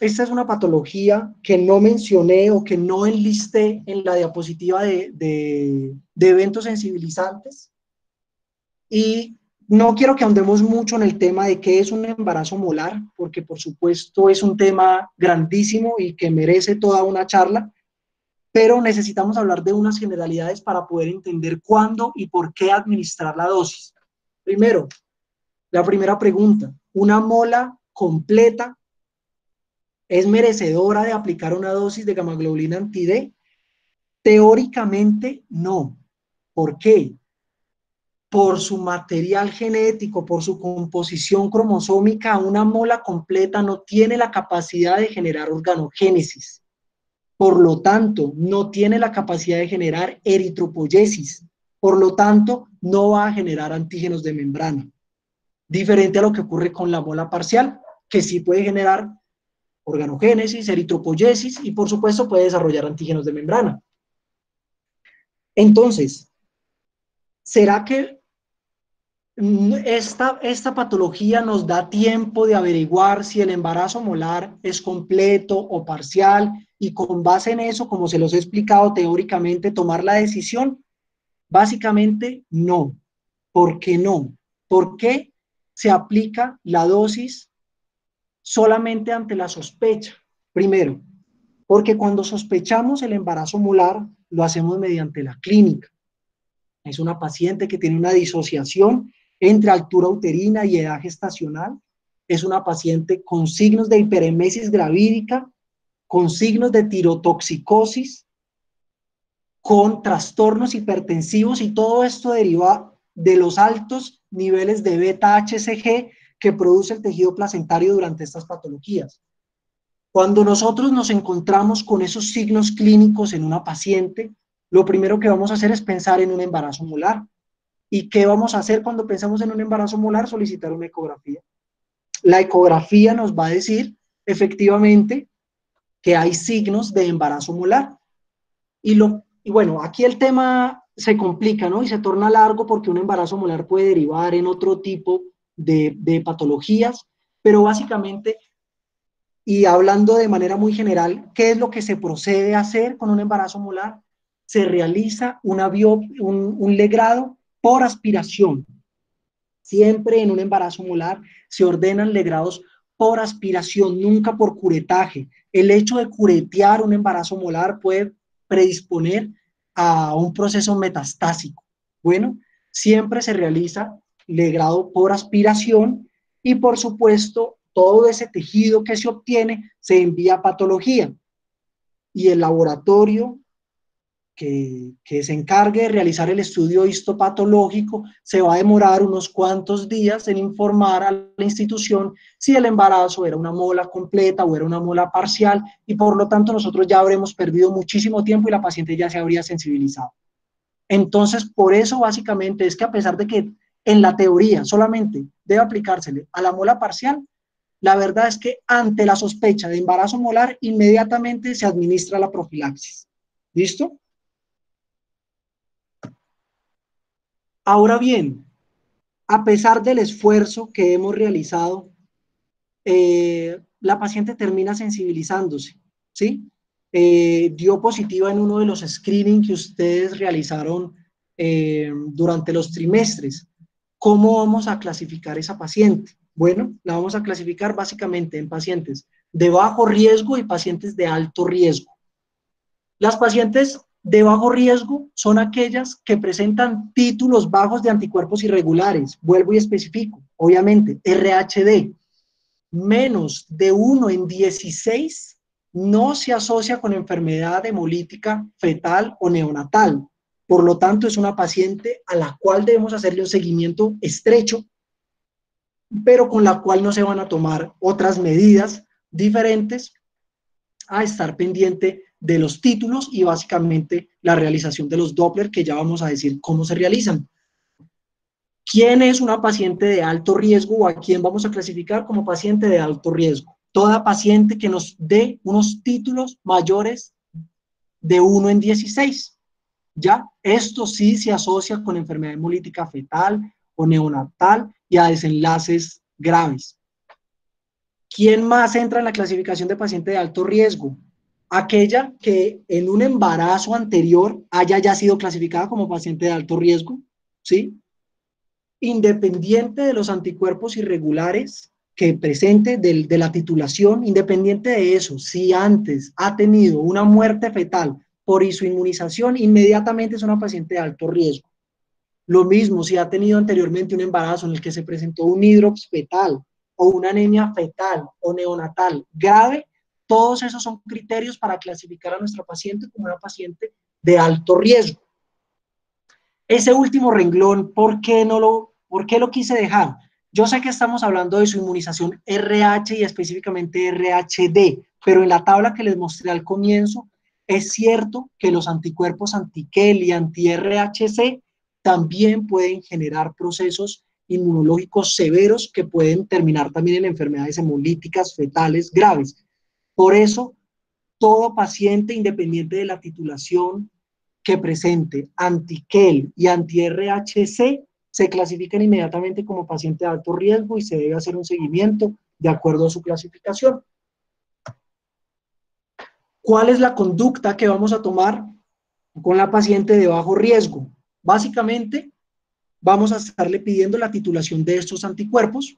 [SPEAKER 1] esta es una patología que no mencioné o que no enlisté en la diapositiva de eventos sensibilizantes, y no quiero que ahondemos mucho en el tema de qué es un embarazo molar, porque por supuesto es un tema grandísimo y que merece toda una charla, pero necesitamos hablar de unas generalidades para poder entender cuándo y por qué administrar la dosis. Primero, la primera pregunta, ¿una mola completa es merecedora de aplicar una dosis de gamaglobulina anti-D? Teóricamente no. ¿Por qué? Por su material genético, por su composición cromosómica, una mola completa no tiene la capacidad de generar organogénesis. Por lo tanto, no tiene la capacidad de generar eritropoyesis. Por lo tanto, no va a generar antígenos de membrana. Diferente a lo que ocurre con la mola parcial, que sí puede generar organogénesis, eritropoyesis y por supuesto puede desarrollar antígenos de membrana. Entonces, ¿será que esta patología nos da tiempo de averiguar si el embarazo molar es completo o parcial y con base en eso, como se los he explicado teóricamente, tomar la decisión? Básicamente no. ¿Por qué no? ¿Por qué se aplica la dosis solamente ante la sospecha? Primero, porque cuando sospechamos el embarazo molar, lo hacemos mediante la clínica. Es una paciente que tiene una disociación entre altura uterina y edad gestacional. Es una paciente con signos de hiperemesis gravídica, con signos de tirotoxicosis, con trastornos hipertensivos, y todo esto deriva de los altos niveles de beta-HCG que produce el tejido placentario durante estas patologías. Cuando nosotros nos encontramos con esos signos clínicos en una paciente, lo primero que vamos a hacer es pensar en un embarazo molar. ¿Y qué vamos a hacer cuando pensamos en un embarazo molar? Solicitar una ecografía. La ecografía nos va a decir efectivamente que hay signos de embarazo molar. Y bueno, aquí el tema se complica, ¿no? Y se torna largo porque un embarazo molar puede derivar en otro tipo de patologías, pero básicamente, y hablando de manera muy general, ¿qué es lo que se procede a hacer con un embarazo molar? Se realiza un legrado por aspiración. Siempre en un embarazo molar se ordenan legrados por aspiración, nunca por curetaje. El hecho de curetear un embarazo molar puede predisponer a un proceso metastásico. Bueno, siempre se realiza legrado por aspiración y por supuesto todo ese tejido que se obtiene se envía a patología y el laboratorio que se encargue de realizar el estudio histopatológico se va a demorar unos cuantos días en informar a la institución si el embarazo era una mola completa o era una mola parcial, y por lo tanto nosotros ya habremos perdido muchísimo tiempo y la paciente ya se habría sensibilizado. Entonces, por eso básicamente es que a pesar de que en la teoría solamente debe aplicársele a la mola parcial, la verdad es que ante la sospecha de embarazo molar inmediatamente se administra la profilaxis. ¿Listo? Ahora bien, a pesar del esfuerzo que hemos realizado, la paciente termina sensibilizándose, ¿sí? Dio positiva en uno de los screenings que ustedes realizaron durante los trimestres. ¿Cómo vamos a clasificar esa paciente? Bueno, la vamos a clasificar básicamente en pacientes de bajo riesgo y pacientes de alto riesgo. Las pacientes de bajo riesgo son aquellas que presentan títulos bajos de anticuerpos irregulares. Vuelvo y especifico, obviamente, RHD menos de 1 en 16 no se asocia con enfermedad hemolítica fetal o neonatal. Por lo tanto, es una paciente a la cual debemos hacerle un seguimiento estrecho, pero con la cual no se van a tomar otras medidas diferentes a estar pendiente de los títulos y básicamente la realización de los Doppler, que ya vamos a decir cómo se realizan. ¿Quién es una paciente de alto riesgo o a quién vamos a clasificar como paciente de alto riesgo? Toda paciente que nos dé unos títulos mayores de 1 en 16. ¿Ya? Esto sí se asocia con enfermedad hemolítica fetal o neonatal y a desenlaces graves. ¿Quién más entra en la clasificación de paciente de alto riesgo? Aquella que en un embarazo anterior haya ya sido clasificada como paciente de alto riesgo, ¿sí? Independiente de los anticuerpos irregulares que presente de la titulación, independiente de eso, si antes ha tenido una muerte fetal por isoinmunización, inmediatamente es una paciente de alto riesgo. Lo mismo si ha tenido anteriormente un embarazo en el que se presentó un hidrops fetal o una anemia fetal o neonatal grave, todos esos son criterios para clasificar a nuestra paciente como una paciente de alto riesgo. Ese último renglón, ¿por qué lo quise dejar? Yo sé que estamos hablando de su inmunización RH y específicamente RHD, pero en la tabla que les mostré al comienzo, es cierto que los anticuerpos anti-KEL y anti-RHC también pueden generar procesos inmunológicos severos que pueden terminar también en enfermedades hemolíticas fetales graves. Por eso, todo paciente, independiente de la titulación, que presente anti-KEL y anti-RHC se clasifican inmediatamente como paciente de alto riesgo y se debe hacer un seguimiento de acuerdo a su clasificación. ¿Cuál es la conducta que vamos a tomar con la paciente de bajo riesgo? Básicamente, vamos a estarle pidiendo la titulación de estos anticuerpos,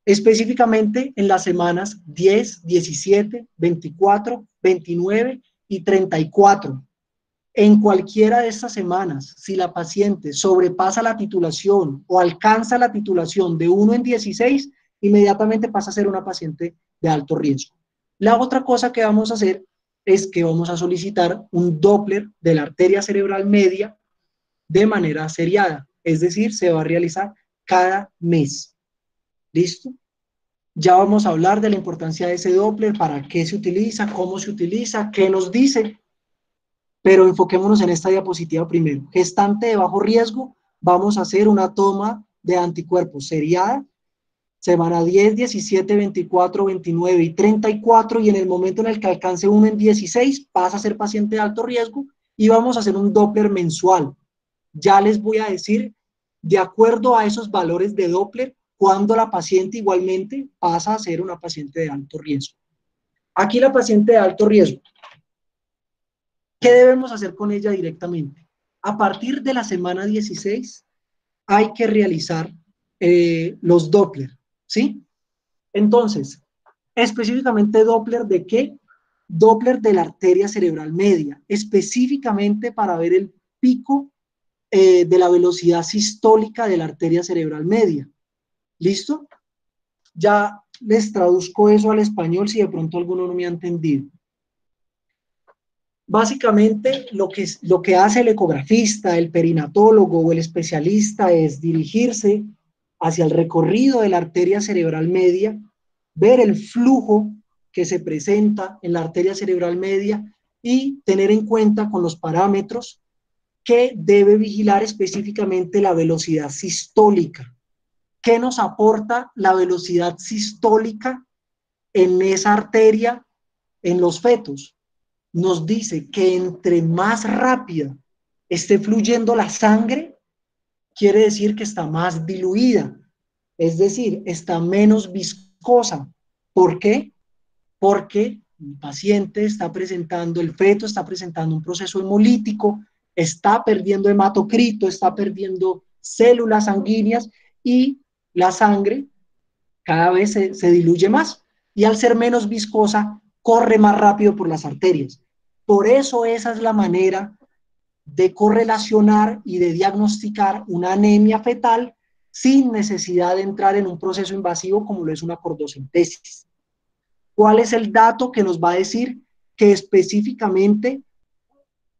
[SPEAKER 1] específicamente en las semanas 10, 17, 24, 29 y 34. En cualquiera de estas semanas, si la paciente sobrepasa la titulación o alcanza la titulación de 1 en 16, inmediatamente pasa a ser una paciente de alto riesgo. La otra cosa que vamos a hacer es que vamos a solicitar un Doppler de la arteria cerebral media de manera seriada, es decir, se va a realizar cada mes. ¿Listo? Ya vamos a hablar de la importancia de ese Doppler, para qué se utiliza, cómo se utiliza, qué nos dice. Pero enfoquémonos en esta diapositiva primero. Gestante de bajo riesgo, vamos a hacer una toma de anticuerpos seriada, semana 10, 17, 24, 29 y 34, y en el momento en el que alcance 1 en 16, pasa a ser paciente de alto riesgo, y vamos a hacer un Doppler mensual. Ya les voy a decir, de acuerdo a esos valores de Doppler, cuando la paciente igualmente pasa a ser una paciente de alto riesgo. Aquí la paciente de alto riesgo, ¿qué debemos hacer con ella directamente? A partir de la semana 16 hay que realizar los Doppler, ¿sí? Entonces, específicamente Doppler de qué? Doppler de la arteria cerebral media, específicamente para ver el pico de la velocidad sistólica de la arteria cerebral media. ¿Listo? Ya les traduzco eso al español si de pronto alguno no me ha entendido. Básicamente, lo que hace el ecografista, el perinatólogo o el especialista es dirigirse hacia el recorrido de la arteria cerebral media, ver el flujo que se presenta en la arteria cerebral media y tener en cuenta con los parámetros que debe vigilar específicamente la velocidad sistólica. ¿Qué nos aporta la velocidad sistólica en esa arteria en los fetos? Nos dice que entre más rápida esté fluyendo la sangre, quiere decir que está más diluida, es decir, está menos viscosa. ¿Por qué? Porque el paciente está presentando, el feto está presentando un proceso hemolítico, está perdiendo hematocrito, está perdiendo células sanguíneas y la sangre cada vez se diluye más y al ser menos viscosa corre más rápido por las arterias. Por eso esa es la manera de correlacionar y de diagnosticar una anemia fetal sin necesidad de entrar en un proceso invasivo como lo es una cordocentesis. ¿Cuál es el dato que nos va a decir que específicamente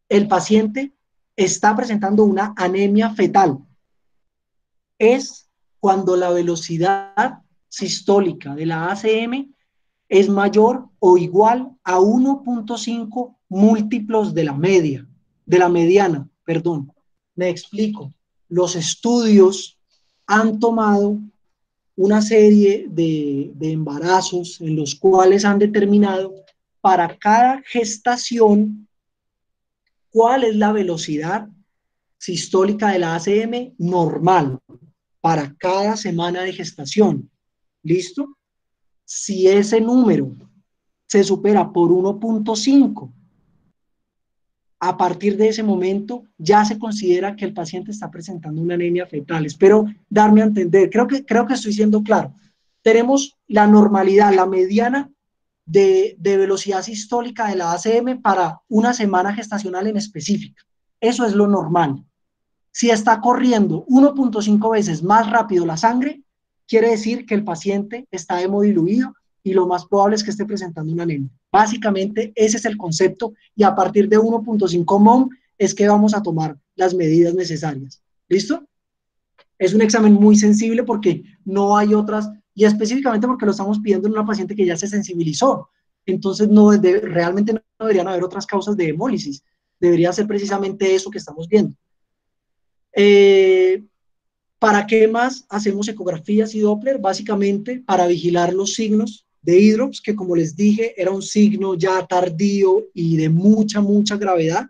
[SPEAKER 1] el paciente está presentando una anemia fetal? Es cuando la velocidad sistólica de la ACM es mayor o igual a 1.5 múltiplos de la media, de la mediana, perdón. Me explico. Los estudios han tomado una serie de embarazos en los cuales han determinado para cada gestación cuál es la velocidad sistólica de la ACM normal para cada semana de gestación. ¿Listo? Si ese número se supera por 1.5, a partir de ese momento ya se considera que el paciente está presentando una anemia fetal. Espero darme a entender, creo que estoy siendo claro. Tenemos la normalidad, la mediana de velocidad sistólica de la ACM para una semana gestacional en específica. Eso es lo normal. Si está corriendo 1.5 veces más rápido la sangre, quiere decir que el paciente está hemodiluido y lo más probable es que esté presentando una anemia. Básicamente ese es el concepto y a partir de 1.5 mom es que vamos a tomar las medidas necesarias. ¿Listo? Es un examen muy sensible porque no hay otras, y específicamente porque lo estamos pidiendo en una paciente que ya se sensibilizó. Entonces realmente no deberían haber otras causas de hemólisis. Debería ser precisamente eso que estamos viendo. ¿Para qué más hacemos ecografías y Doppler? Básicamente para vigilar los signos de hidrops, que como les dije, era un signo ya tardío y de mucha gravedad.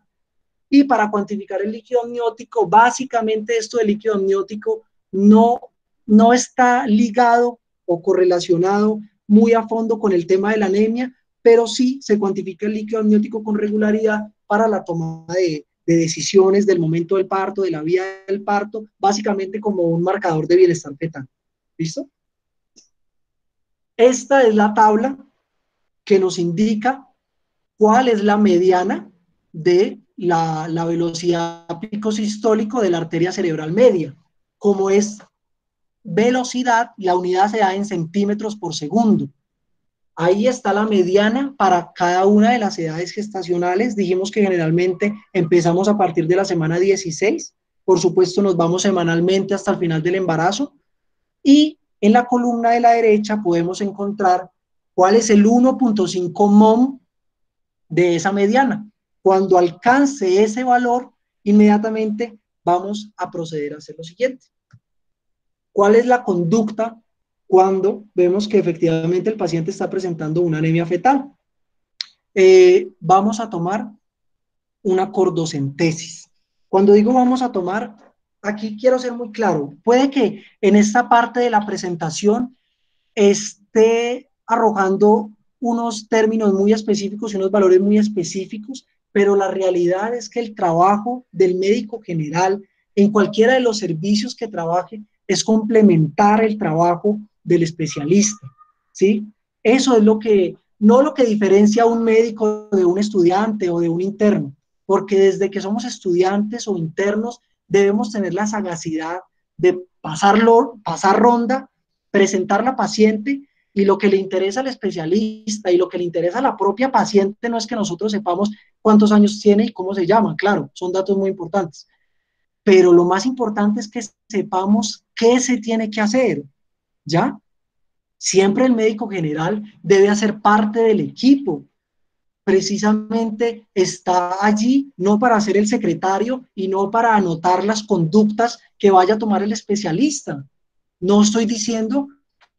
[SPEAKER 1] Y para cuantificar el líquido amniótico, básicamente esto del líquido amniótico no está ligado o correlacionado muy a fondo con el tema de la anemia, pero sí se cuantifica el líquido amniótico con regularidad para la toma de decisiones del momento del parto, de la vía del parto, básicamente como un marcador de bienestar fetal. ¿Listo? Esta es la tabla que nos indica cuál es la mediana de la velocidad pico sistólico de la arteria cerebral media. Como es velocidad, la unidad se da en centímetros por segundo. Ahí está la mediana para cada una de las edades gestacionales. Dijimos que generalmente empezamos a partir de la semana 16. Por supuesto, nos vamos semanalmente hasta el final del embarazo. Y en la columna de la derecha podemos encontrar cuál es el 1.5 mom de esa mediana. Cuando alcance ese valor, inmediatamente vamos a proceder a hacer lo siguiente. ¿Cuál es la conducta cuando vemos que efectivamente el paciente está presentando una anemia fetal? Vamos a tomar una cordocentesis. Cuando digo vamos a tomar, aquí quiero ser muy claro. Puede que en esta parte de la presentación esté arrojando unos términos muy específicos y unos valores muy específicos, pero la realidad es que el trabajo del médico general en cualquiera de los servicios que trabaje es complementar el trabajo del especialista, ¿sí? Eso es no lo que diferencia a un médico de un estudiante o de un interno, porque desde que somos estudiantes o internos debemos tener la sagacidad de pasar ronda, presentar la paciente y lo que le interesa al especialista y lo que le interesa a la propia paciente no es que nosotros sepamos cuántos años tiene y cómo se llama, claro, son datos muy importantes, pero lo más importante es que sepamos qué se tiene que hacer, ¿ya? Siempre el médico general debe hacer parte del equipo, precisamente está allí no para ser el secretario y no para anotar las conductas que vaya a tomar el especialista. No estoy diciendo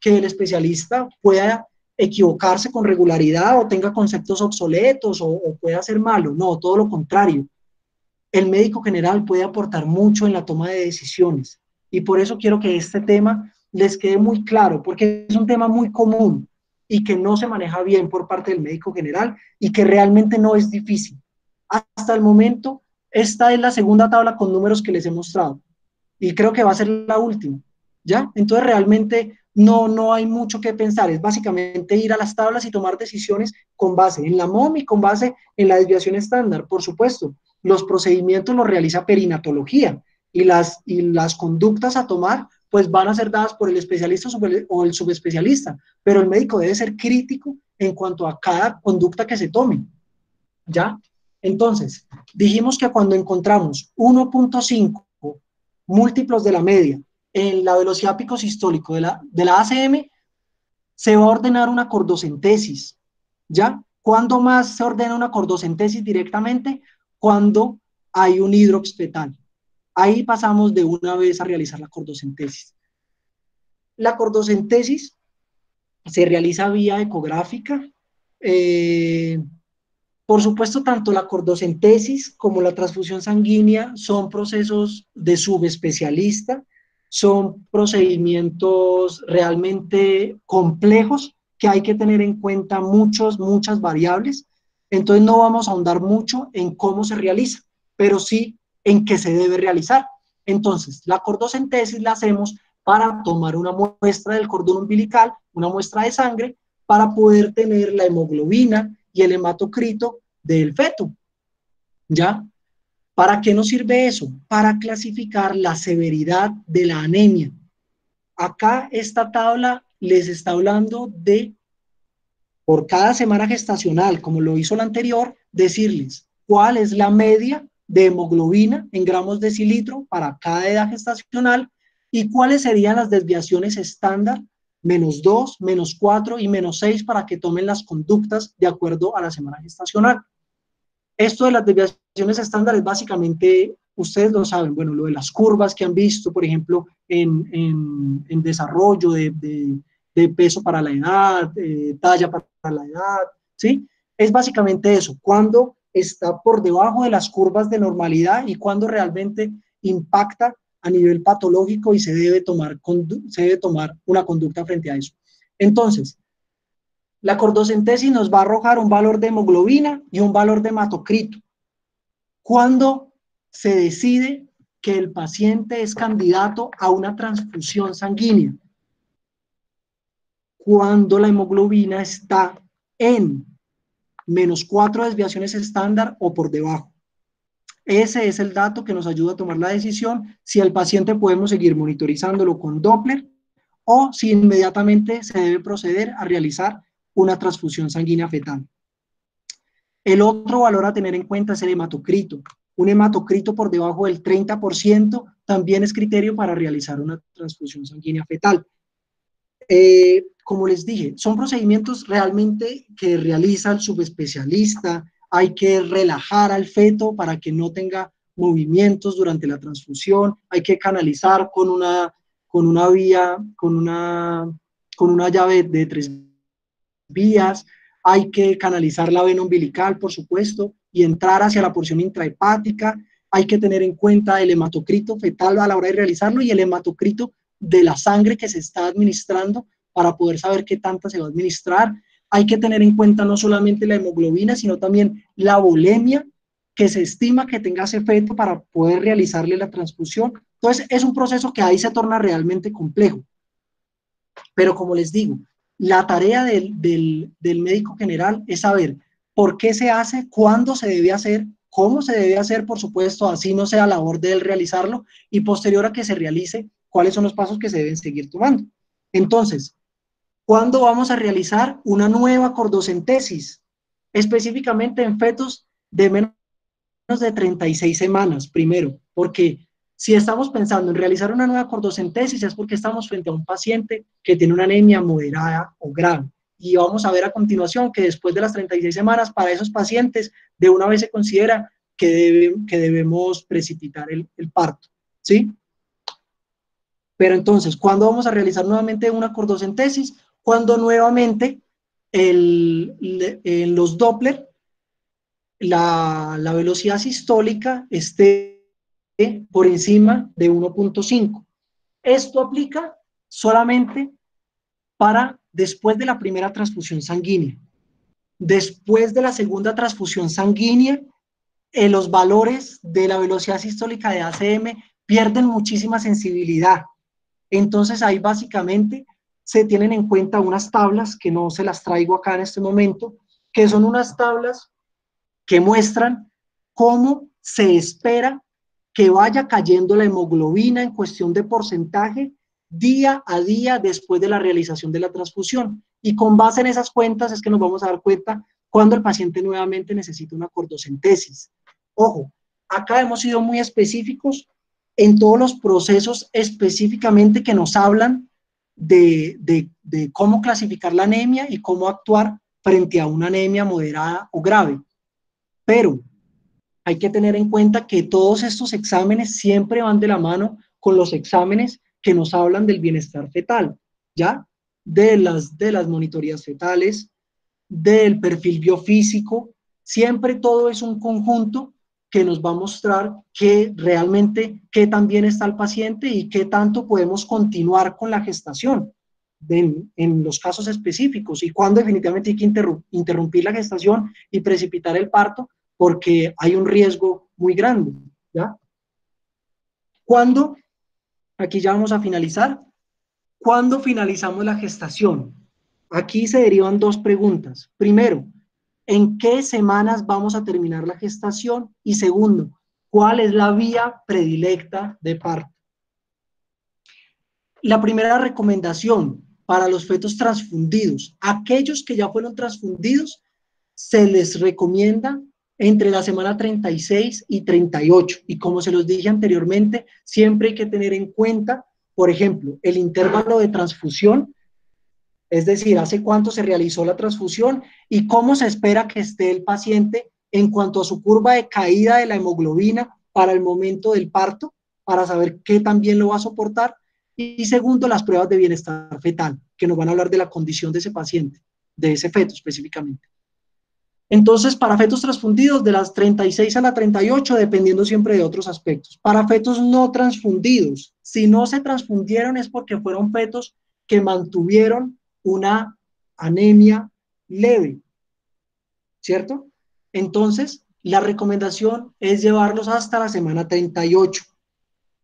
[SPEAKER 1] que el especialista pueda equivocarse con regularidad o tenga conceptos obsoletos o pueda ser malo, no, todo lo contrario. El médico general puede aportar mucho en la toma de decisiones y por eso quiero que este tema les quede muy claro, porque es un tema muy común y que no se maneja bien por parte del médico general y que realmente no es difícil. Hasta el momento, esta es la segunda tabla con números que les he mostrado y creo que va a ser la última, ¿ya? Entonces realmente no hay mucho que pensar, es básicamente ir a las tablas y tomar decisiones con base en la MOM y con base en la desviación estándar, por supuesto. Los procedimientos los realiza perinatología y las conductas a tomar pues van a ser dadas por el especialista o el subespecialista, pero el médico debe ser crítico en cuanto a cada conducta que se tome, ¿ya? Entonces, dijimos que cuando encontramos 1.5 múltiplos de la media en la velocidad pico sistólico de la ACM, se va a ordenar una cordocentesis, ¿ya? ¿Cuándo más se ordena una cordocentesis directamente? Cuando hay un hidrops fetal. Ahí pasamos de una vez a realizar la cordocentesis. La cordocentesis se realiza vía ecográfica. Por supuesto, tanto la cordocentesis como la transfusión sanguínea son procesos de subespecialista, son procedimientos realmente complejos que hay que tener en cuenta muchas variables, entonces no vamos a ahondar mucho en cómo se realiza, pero sí en qué se debe realizar. Entonces, la cordocentesis la hacemos para tomar una muestra del cordón umbilical, una muestra de sangre, para poder tener la hemoglobina y el hematocrito del feto, ¿ya? ¿Para qué nos sirve eso? Para clasificar la severidad de la anemia. Acá esta tabla les está hablando de, por cada semana gestacional, como lo hizo la anterior, decirles cuál es la media de hemoglobina en gramos decilitro para cada edad gestacional y cuáles serían las desviaciones estándar, -2, -4 y -6 para que tomen las conductas de acuerdo a la semana gestacional. Esto de las desviaciones estándar es básicamente, ustedes lo saben, bueno, lo de las curvas que han visto, por ejemplo, en desarrollo de peso para la edad, talla para la edad, ¿sí? Es básicamente eso, cuando está por debajo de las curvas de normalidad y cuando realmente impacta a nivel patológico y se debe tomar una conducta frente a eso. Entonces, la cordocentesis nos va a arrojar un valor de hemoglobina y un valor de hematocrito. ¿Cuándo se decide que el paciente es candidato a una transfusión sanguínea? Cuando la hemoglobina está en -4 desviaciones estándar o por debajo. Ese es el dato que nos ayuda a tomar la decisión si al paciente podemos seguir monitorizándolo con Doppler o si inmediatamente se debe proceder a realizar una transfusión sanguínea fetal. El otro valor a tener en cuenta es el hematocrito. Un hematocrito por debajo del 30% también es criterio para realizar una transfusión sanguínea fetal. Como les dije, son procedimientos realmente que realiza el subespecialista. Hay que relajar al feto para que no tenga movimientos durante la transfusión. Hay que canalizar con una llave de 3 vías, hay que canalizar la vena umbilical, por supuesto, y entrar hacia la porción intrahepática. Hay que tener en cuenta el hematocrito fetal a la hora de realizarlo y el hematocrito de la sangre que se está administrando para poder saber qué tanta se va a administrar. Hay que tener en cuenta no solamente la hemoglobina, sino también la volemia que se estima que tenga ese feto para poder realizarle la transfusión. Entonces, es un proceso que ahí se torna realmente complejo. Pero como les digo, la tarea del médico general es saber por qué se hace, cuándo se debe hacer, cómo se debe hacer, por supuesto, así no sea labor de él realizarlo, y posterior a que se realice, cuáles son los pasos que se deben seguir tomando. Entonces, ¿cuándo vamos a realizar una nueva cordocentesis? Específicamente en fetos de menos de 36 semanas, primero, porque si estamos pensando en realizar una nueva cordocentesis es porque estamos frente a un paciente que tiene una anemia moderada o grave. Y vamos a ver a continuación que después de las 36 semanas, para esos pacientes, de una vez se considera que debemos precipitar el parto, ¿sí? Pero entonces, ¿cuándo vamos a realizar nuevamente una cordocentesis? Cuando nuevamente en los Doppler la velocidad sistólica esté por encima de 1.5. Esto aplica solamente para después de la primera transfusión sanguínea. Después de la segunda transfusión sanguínea, los valores de la velocidad sistólica de ACM pierden muchísima sensibilidad. Entonces ahí básicamente se tienen en cuenta unas tablas que no se las traigo acá en este momento, que son unas tablas que muestran cómo se espera que vaya cayendo la hemoglobina en cuestión de porcentaje día a día después de la realización de la transfusión. Y con base en esas cuentas es que nos vamos a dar cuenta cuando el paciente nuevamente necesita una cordocentesis. Ojo, acá hemos sido muy específicos en todos los procesos específicamente que nos hablan de cómo clasificar la anemia y cómo actuar frente a una anemia moderada o grave. Pero hay que tener en cuenta que todos estos exámenes siempre van de la mano con los exámenes que nos hablan del bienestar fetal, ¿ya? De las monitorías fetales, del perfil biofísico, siempre todo es un conjunto que nos va a mostrar que realmente qué tan bien está el paciente y qué tanto podemos continuar con la gestación. en los casos específicos y cuándo definitivamente hay que interrumpir la gestación y precipitar el parto porque hay un riesgo muy grande, ¿ya? ¿Cuándo? Aquí ya vamos a finalizar. ¿Cuándo finalizamos la gestación? Aquí se derivan dos preguntas. Primero, ¿en qué semanas vamos a terminar la gestación? Y segundo, ¿cuál es la vía predilecta de parto? La primera recomendación para los fetos transfundidos, aquellos que ya fueron transfundidos, se les recomienda entre la semana 36 y 38. Y como se los dije anteriormente, siempre hay que tener en cuenta, por ejemplo, el intervalo de transfusión, es decir, hace cuánto se realizó la transfusión y cómo se espera que esté el paciente en cuanto a su curva de caída de la hemoglobina para el momento del parto, para saber qué también lo va a soportar. Y segundo, las pruebas de bienestar fetal, que nos van a hablar de la condición de ese paciente, de ese feto específicamente. Entonces, para fetos transfundidos, de las 36 a la 38, dependiendo siempre de otros aspectos. Para fetos no transfundidos, si no se transfundieron es porque fueron fetos que mantuvieron una anemia leve, ¿cierto? Entonces, la recomendación es llevarlos hasta la semana 38.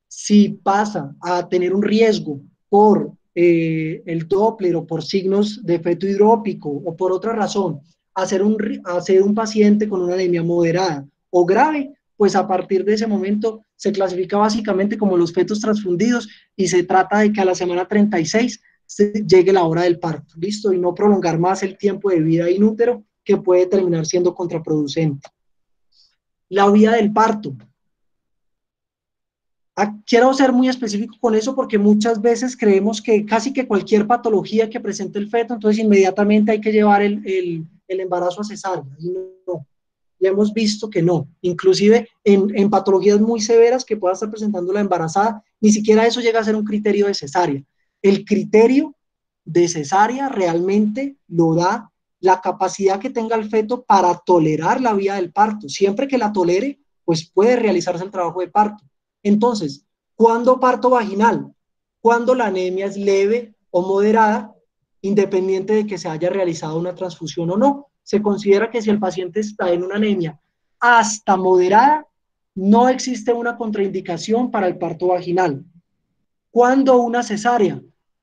[SPEAKER 1] Si pasa a tener un riesgo por el Doppler o por signos de feto hidrópico o por otra razón, hacer un paciente con una anemia moderada o grave, pues a partir de ese momento se clasifica básicamente como los fetos transfundidos y se trata de que a la semana 36 llegue la hora del parto, ¿listo? Y no prolongar más el tiempo de vida inútero que puede terminar siendo contraproducente. La vía del parto. Quiero ser muy específico con eso porque muchas veces creemos que casi que cualquier patología que presente el feto, entonces inmediatamente hay que llevar el embarazo a cesárea. Y no, ya hemos visto que no. Inclusive en patologías muy severas que pueda estar presentando la embarazada, ni siquiera eso llega a ser un criterio de cesárea. El criterio de cesárea realmente lo da la capacidad que tenga el feto para tolerar la vía del parto. Siempre que la tolere, pues puede realizarse el trabajo de parto. Entonces, ¿cuándo parto vaginal? Cuando la anemia es leve o moderada, independiente de que se haya realizado una transfusión o no. Se considera que si el paciente está en una anemia hasta moderada, no existe una contraindicación para el parto vaginal. ¿Cuándo una cesárea?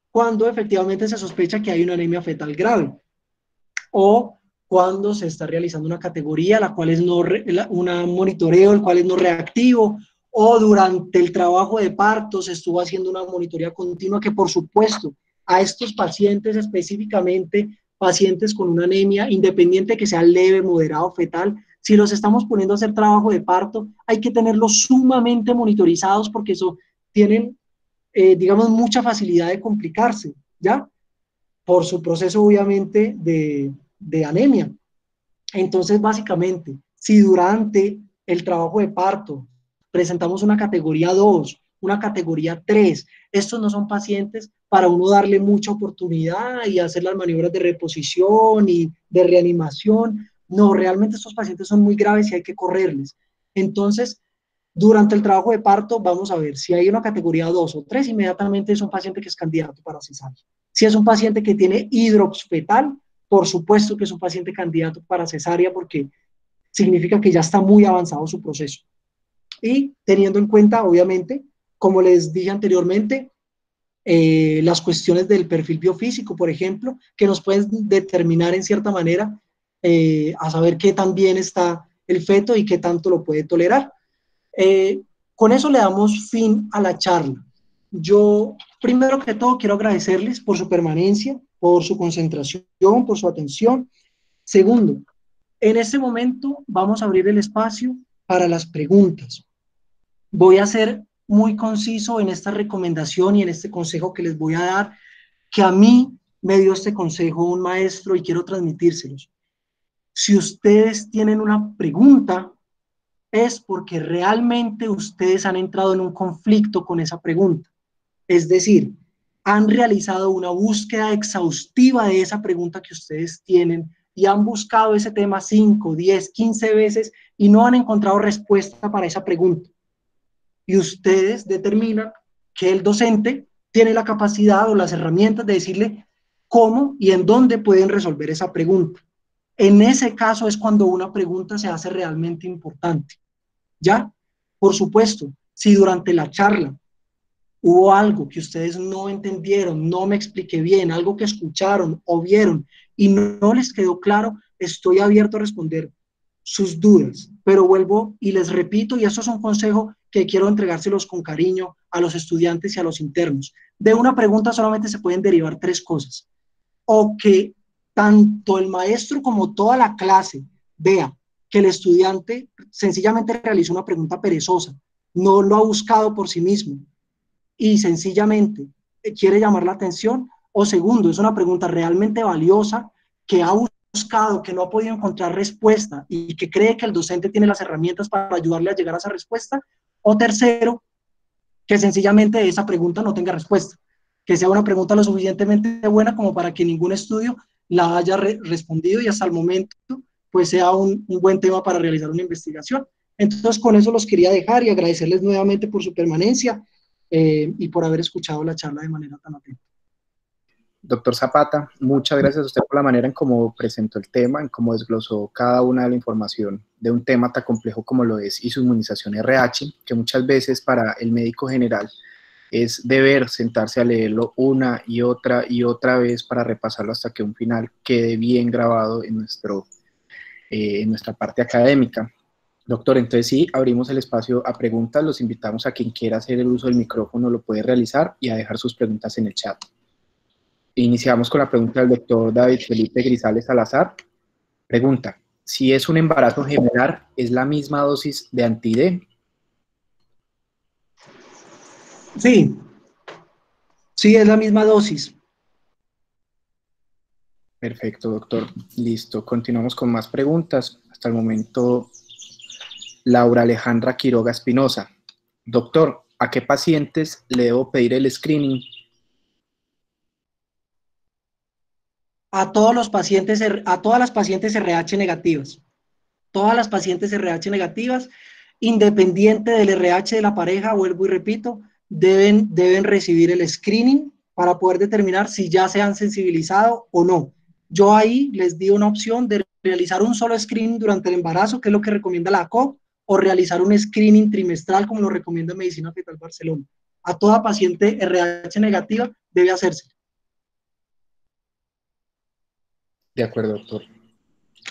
[SPEAKER 1] Cuando efectivamente se sospecha que hay una anemia fetal grave. O cuando se está realizando una categoría, la cual es una monitoreo, el cual es no reactivo, o durante el trabajo de parto se estuvo haciendo una monitoría continua que, por supuesto, a estos pacientes específicamente, pacientes con una anemia, independiente de que sea leve, moderado, fetal, si los estamos poniendo a hacer trabajo de parto, hay que tenerlos sumamente monitorizados porque eso tienen, digamos, mucha facilidad de complicarse, ¿ya? Por su proceso, obviamente, de anemia. Entonces, básicamente, si durante el trabajo de parto presentamos una categoría 2, una categoría 3, estos no son pacientes para uno darle mucha oportunidad y hacer las maniobras de reposición y de reanimación. No, realmente estos pacientes son muy graves y hay que correrles. Entonces, durante el trabajo de parto, vamos a ver si hay una categoría 2 o 3, inmediatamente es un paciente que es candidato para cesárea. Si es un paciente que tiene hidrox fetal, por supuesto que es un paciente candidato para cesárea porque significa que ya está muy avanzado su proceso. Y teniendo en cuenta, obviamente, como les dije anteriormente, las cuestiones del perfil biofísico, por ejemplo, que nos pueden determinar en cierta manera a saber qué tan bien está el feto y qué tanto lo puede tolerar. Con eso le damos fin a la charla. Yo, primero que todo, quiero agradecerles por su permanencia, por su concentración, por su atención. Segundo, en este momento vamos a abrir el espacio para las preguntas. Voy a ser muy conciso en esta recomendación y en este consejo que les voy a dar, que a mí me dio este consejo un maestro y quiero transmitírselos. Si ustedes tienen una pregunta, es porque realmente ustedes han entrado en un conflicto con esa pregunta. Es decir, han realizado una búsqueda exhaustiva de esa pregunta que ustedes tienen y han buscado ese tema 5, 10, 15 veces y no han encontrado respuesta para esa pregunta. Y ustedes determinan que el docente tiene la capacidad o las herramientas de decirle cómo y en dónde pueden resolver esa pregunta. En ese caso es cuando una pregunta se hace realmente importante. ¿Ya? Por supuesto, si durante la charla hubo algo que ustedes no entendieron, no me expliqué bien, algo que escucharon o vieron y no les quedó claro, estoy abierto a responder sus dudas, pero vuelvo y les repito, y esto es un consejo que quiero entregárselos con cariño a los estudiantes y a los internos. De una pregunta solamente se pueden derivar tres cosas. O que tanto el maestro como toda la clase vea que el estudiante sencillamente realizó una pregunta perezosa, no lo ha buscado por sí mismo y sencillamente quiere llamar la atención, o segundo, es una pregunta realmente valiosa que ha buscado, que no ha podido encontrar respuesta y que cree que el docente tiene las herramientas para ayudarle a llegar a esa respuesta, o tercero, que sencillamente esa pregunta no tenga respuesta, que sea una pregunta lo suficientemente buena como para que ningún estudio la haya respondido y hasta el momento pues sea un buen tema para realizar una investigación. Entonces con eso los quería dejar y agradecerles nuevamente por su permanencia y por haber escuchado la charla de manera tan atenta.
[SPEAKER 2] Doctor Zapata, muchas gracias a usted por la manera en cómo presentó el tema, en cómo desglosó cada una de la información de un tema tan complejo como lo es inmunización RH, que muchas veces para el médico general es deber sentarse a leerlo una y otra vez para repasarlo hasta que un final quede bien grabado en nuestra parte académica. Doctor, entonces sí, abrimos el espacio a preguntas, los invitamos a quien quiera hacer el uso del micrófono, lo puede realizar y a dejar sus preguntas en el chat. Iniciamos con la pregunta del doctor David Felipe Grisales Salazar. Pregunta, si es un embarazo gemelar, ¿es la misma dosis de anti-D?
[SPEAKER 1] Sí, sí, es la misma dosis.
[SPEAKER 2] Perfecto, doctor. Listo. Continuamos con más preguntas. Hasta el momento, Laura Alejandra Quiroga Espinosa. Doctor, ¿a qué pacientes le debo pedir el screening?
[SPEAKER 1] A todos los pacientes, a todas las pacientes RH negativas. Todas las pacientes RH negativas, independiente del RH de la pareja, vuelvo y repito, deben recibir el screening para poder determinar si ya se han sensibilizado o no. Yo ahí les di una opción de realizar un solo screening durante el embarazo, que es lo que recomienda la ACOG, o realizar un screening trimestral, como lo recomienda Medicina Fetal Barcelona. A toda paciente RH negativa debe hacerse.
[SPEAKER 2] De acuerdo, doctor.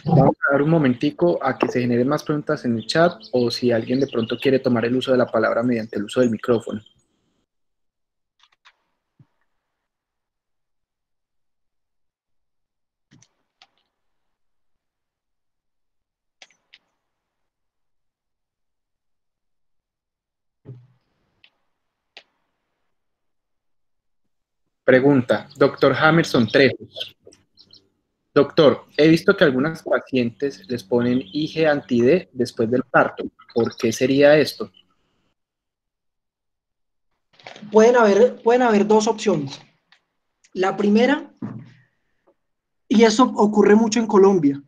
[SPEAKER 2] Vamos a dar un momentico a que se generen más preguntas en el chat o si alguien de pronto quiere tomar el uso de la palabra mediante el uso del micrófono. Pregunta, doctor Hammerson Trejos. Doctor, he visto que algunas pacientes les ponen IG anti-D después del parto. ¿Por qué sería esto?
[SPEAKER 1] Pueden haber dos opciones. La primera, y eso ocurre mucho en Colombia,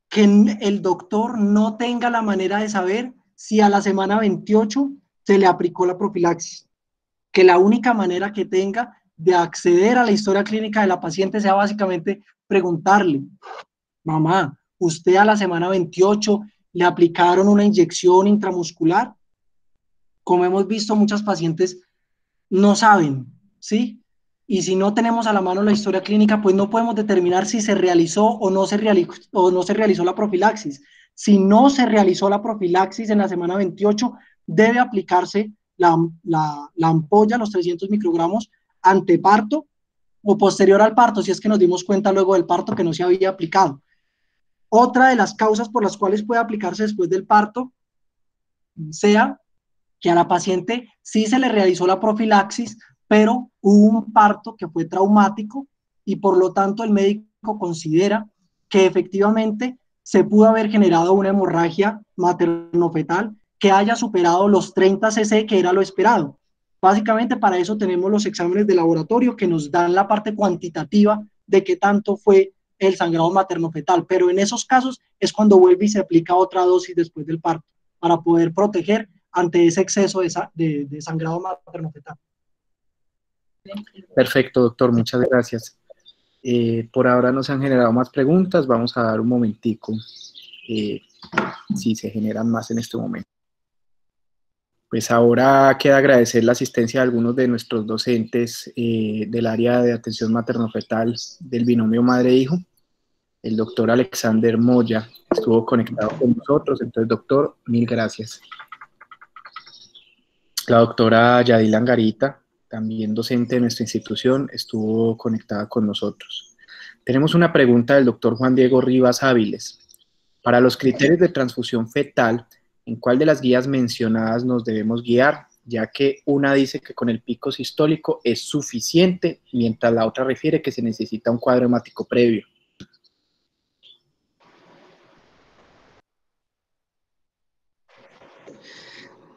[SPEAKER 1] que el doctor no tenga la manera de saber si a la semana 28 se le aplicó la profilaxis, que la única manera que tenga de acceder a la historia clínica de la paciente sea básicamente preguntarle, mamá, ¿usted a la semana 28 le aplicaron una inyección intramuscular? Como hemos visto, muchas pacientes no saben, ¿sí? Y si no tenemos a la mano la historia clínica, pues no podemos determinar si se realizó o no se realizó la profilaxis. Si no se realizó la profilaxis en la semana 28, debe aplicarse la ampolla, los 300 microgramos, anteparto o posterior al parto, si es que nos dimos cuenta luego del parto que no se había aplicado. Otra de las causas por las cuales puede aplicarse después del parto sea que a la paciente sí se le realizó la profilaxis, pero hubo un parto que fue traumático y por lo tanto el médico considera que efectivamente se pudo haber generado una hemorragia materno-fetal que haya superado los 30 cc, que era lo esperado. Básicamente para eso tenemos los exámenes de laboratorio que nos dan la parte cuantitativa de qué tanto fue el sangrado materno-fetal, pero en esos casos es cuando vuelve y se aplica otra dosis después del parto para poder proteger ante ese exceso de sangrado materno-fetal.
[SPEAKER 2] Perfecto, doctor, muchas gracias. Por ahora no se han generado más preguntas, vamos a dar un momentico, si se generan más en este momento. Pues ahora queda agradecer la asistencia de algunos de nuestros docentes del área de atención materno-fetal del binomio madre-hijo. El doctor Alexander Moya estuvo conectado con nosotros, entonces doctor, mil gracias. La doctora Yadila Angarita, también docente de nuestra institución, estuvo conectada con nosotros. Tenemos una pregunta del doctor Juan Diego Rivas Áviles. Para los criterios de transfusión fetal, ¿en cuál de las guías mencionadas nos debemos guiar? Ya que una dice que con el pico sistólico es suficiente, mientras la otra refiere que se necesita un cuadro hemático previo.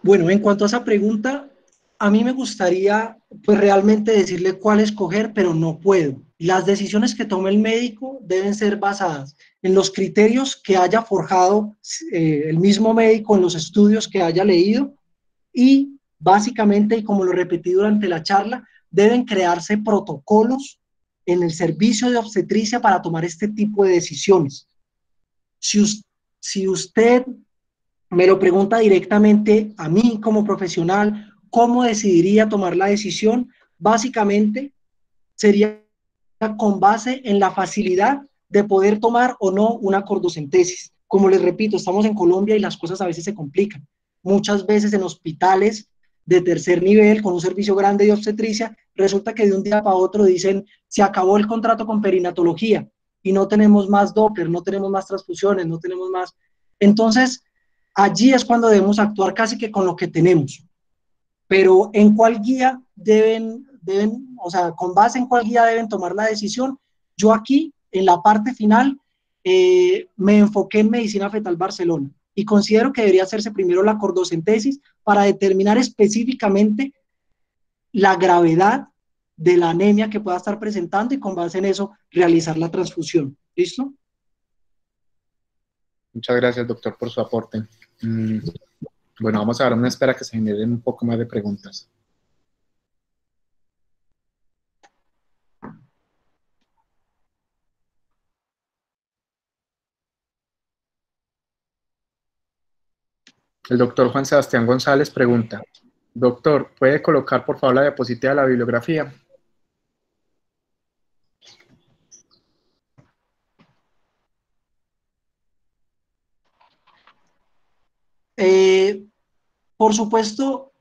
[SPEAKER 1] Bueno, en cuanto a esa pregunta, a mí me gustaría pues realmente decirle cuál escoger, pero no puedo. Las decisiones que tome el médico deben ser basadas en los criterios que haya forjado el mismo médico, en los estudios que haya leído y básicamente, y como lo repetí durante la charla, deben crearse protocolos en el servicio de obstetricia para tomar este tipo de decisiones. Si usted me lo pregunta directamente a mí como profesional, ¿cómo decidiría tomar la decisión? Básicamente sería con base en la facilidad de poder tomar o no una cordocentesis. Como les repito, estamos en Colombia y las cosas a veces se complican. Muchas veces en hospitales de tercer nivel, con un servicio grande de obstetricia, resulta que de un día para otro dicen, se acabó el contrato con perinatología y no tenemos más Doppler, no tenemos más transfusiones, no tenemos más. Entonces, allí es cuando debemos actuar casi que con lo que tenemos. Pero ¿en cuál guía o sea, con base en cuál guía deben tomar la decisión? Yo aquí, en la parte final, me enfoqué en Medicina Fetal Barcelona y considero que debería hacerse primero la cordocentesis para determinar específicamente la gravedad de la anemia que pueda estar presentando y con base en eso realizar la transfusión. ¿Listo?
[SPEAKER 2] Muchas gracias, doctor, por su aporte. Bueno, vamos a dar una espera que se generen un poco más de preguntas. El doctor Juan Sebastián González pregunta, doctor, ¿puede colocar por favor la diapositiva de la bibliografía?
[SPEAKER 1] Por supuesto,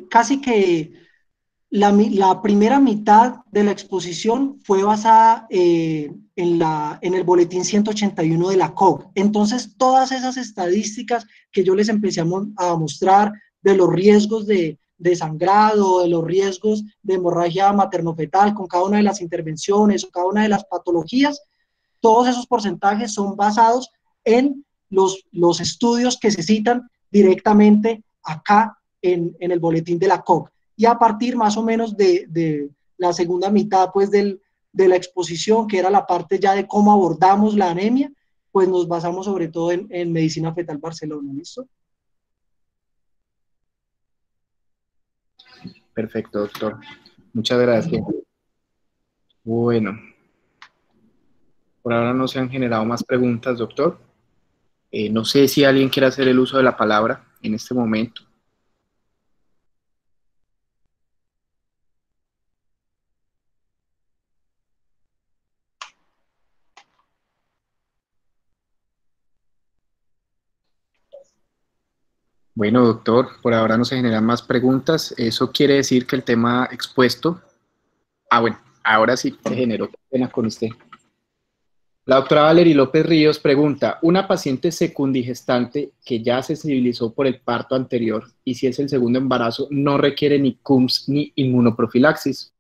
[SPEAKER 1] casi que la primera mitad de la exposición fue basada en el boletín 181 de la COG. Entonces, todas esas estadísticas que yo les empecé a mostrar de los riesgos de sangrado, de los riesgos de hemorragia materno-fetal con cada una de las intervenciones o cada una de las patologías, todos esos porcentajes son basados en los estudios que se citan directamente acá en el boletín de la COG. Y a partir más o menos de la segunda mitad pues de la exposición, que era la parte ya de cómo abordamos la anemia, pues nos basamos sobre todo en Medicina Fetal Barcelona. ¿Listo?
[SPEAKER 2] Perfecto, doctor. Muchas gracias. Bueno, por ahora no se han generado más preguntas, doctor. No sé si alguien quiere hacer el uso de la palabra en este momento. Bueno, doctor, por ahora no se generan más preguntas. Eso quiere decir que el tema expuesto... bueno, ahora sí se generó. Qué pena con usted. La doctora Valerie López Ríos pregunta, una paciente secundigestante que ya se sensibilizó por el parto anterior y si es el segundo embarazo, no requiere ni CUMS ni inmunoprofilaxis.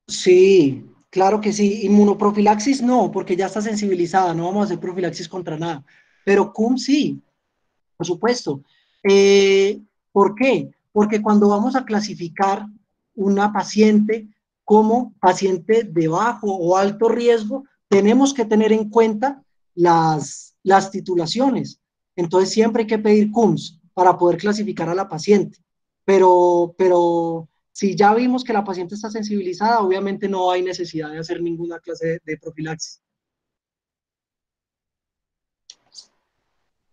[SPEAKER 1] Sí, claro que sí. Inmunoprofilaxis no, porque ya está sensibilizada, no vamos a hacer profilaxis contra nada. Pero CUM sí, por supuesto. ¿Por qué? Porque cuando vamos a clasificar una paciente como paciente de bajo o alto riesgo, tenemos que tener en cuenta las titulaciones. Entonces siempre hay que pedir CUMS para poder clasificar a la paciente. Pero Si ya vimos que la paciente está sensibilizada, obviamente no hay necesidad de hacer ninguna clase de profilaxis.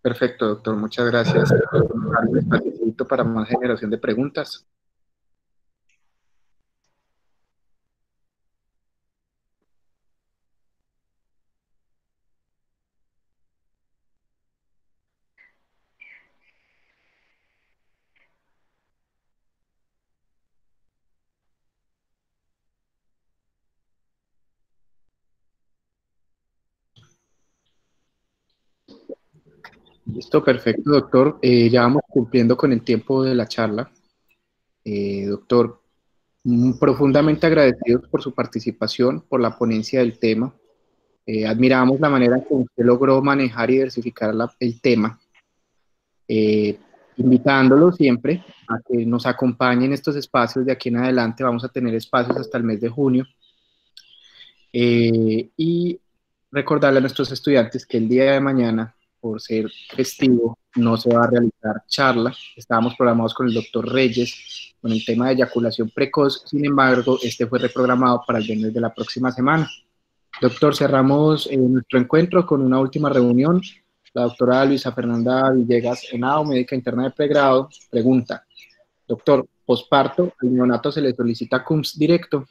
[SPEAKER 2] Perfecto, doctor, muchas gracias. Facilito para más generación de preguntas. Listo, perfecto, doctor. Ya vamos cumpliendo con el tiempo de la charla. Doctor, profundamente agradecidos por su participación, por la ponencia del tema. Admiramos la manera en que usted logró manejar y diversificar el tema, invitándolo siempre a que nos acompañe en estos espacios. De aquí en adelante vamos a tener espacios hasta el mes de junio. Y recordarle a nuestros estudiantes que el día de mañana, por ser festivo, no se va a realizar charla. Estábamos programados con el doctor Reyes con el tema de eyaculación precoz, sin embargo, este fue reprogramado para el viernes de la próxima semana. Doctor, cerramos nuestro encuentro con una última reunión. La doctora Luisa Fernanda Villegas Henao, médica interna de pregrado, pregunta: doctor, posparto, al neonato se le solicita CUMS directo.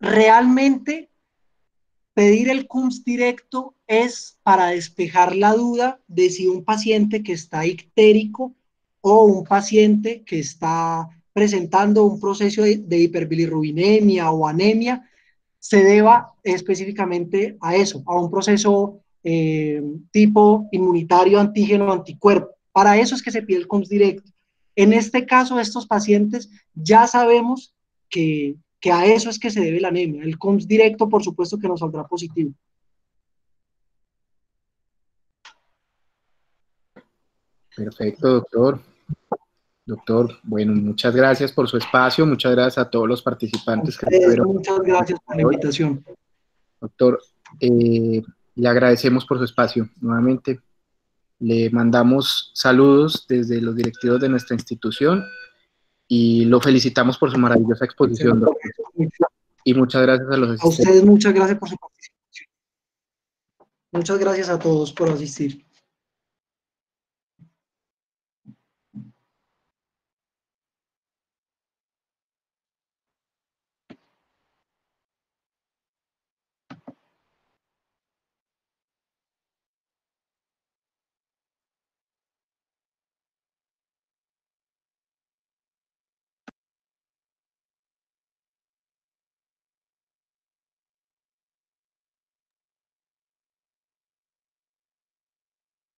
[SPEAKER 1] Realmente pedir el CUMS directo es para despejar la duda de si un paciente que está ictérico o un paciente que está presentando un proceso de hiperbilirrubinemia o anemia se deba específicamente a eso, a un proceso tipo inmunitario, antígeno, anticuerpo. Para eso es que se pide el CUMS directo. En este caso, estos pacientes ya sabemos que a eso es que se debe la anemia. El CUMS directo, por supuesto, que nos saldrá positivo.
[SPEAKER 2] Perfecto, doctor. Doctor, bueno, muchas gracias por su espacio, muchas gracias a todos los participantes que estuvieron.
[SPEAKER 1] Muchas gracias por la invitación.
[SPEAKER 2] Doctor, le agradecemos por su espacio nuevamente. Le mandamos saludos desde los directivos de nuestra institución y lo felicitamos por su maravillosa exposición, doctor. Y muchas gracias a los asistentes.
[SPEAKER 1] A ustedes muchas gracias por su participación. Muchas gracias a todos por asistir.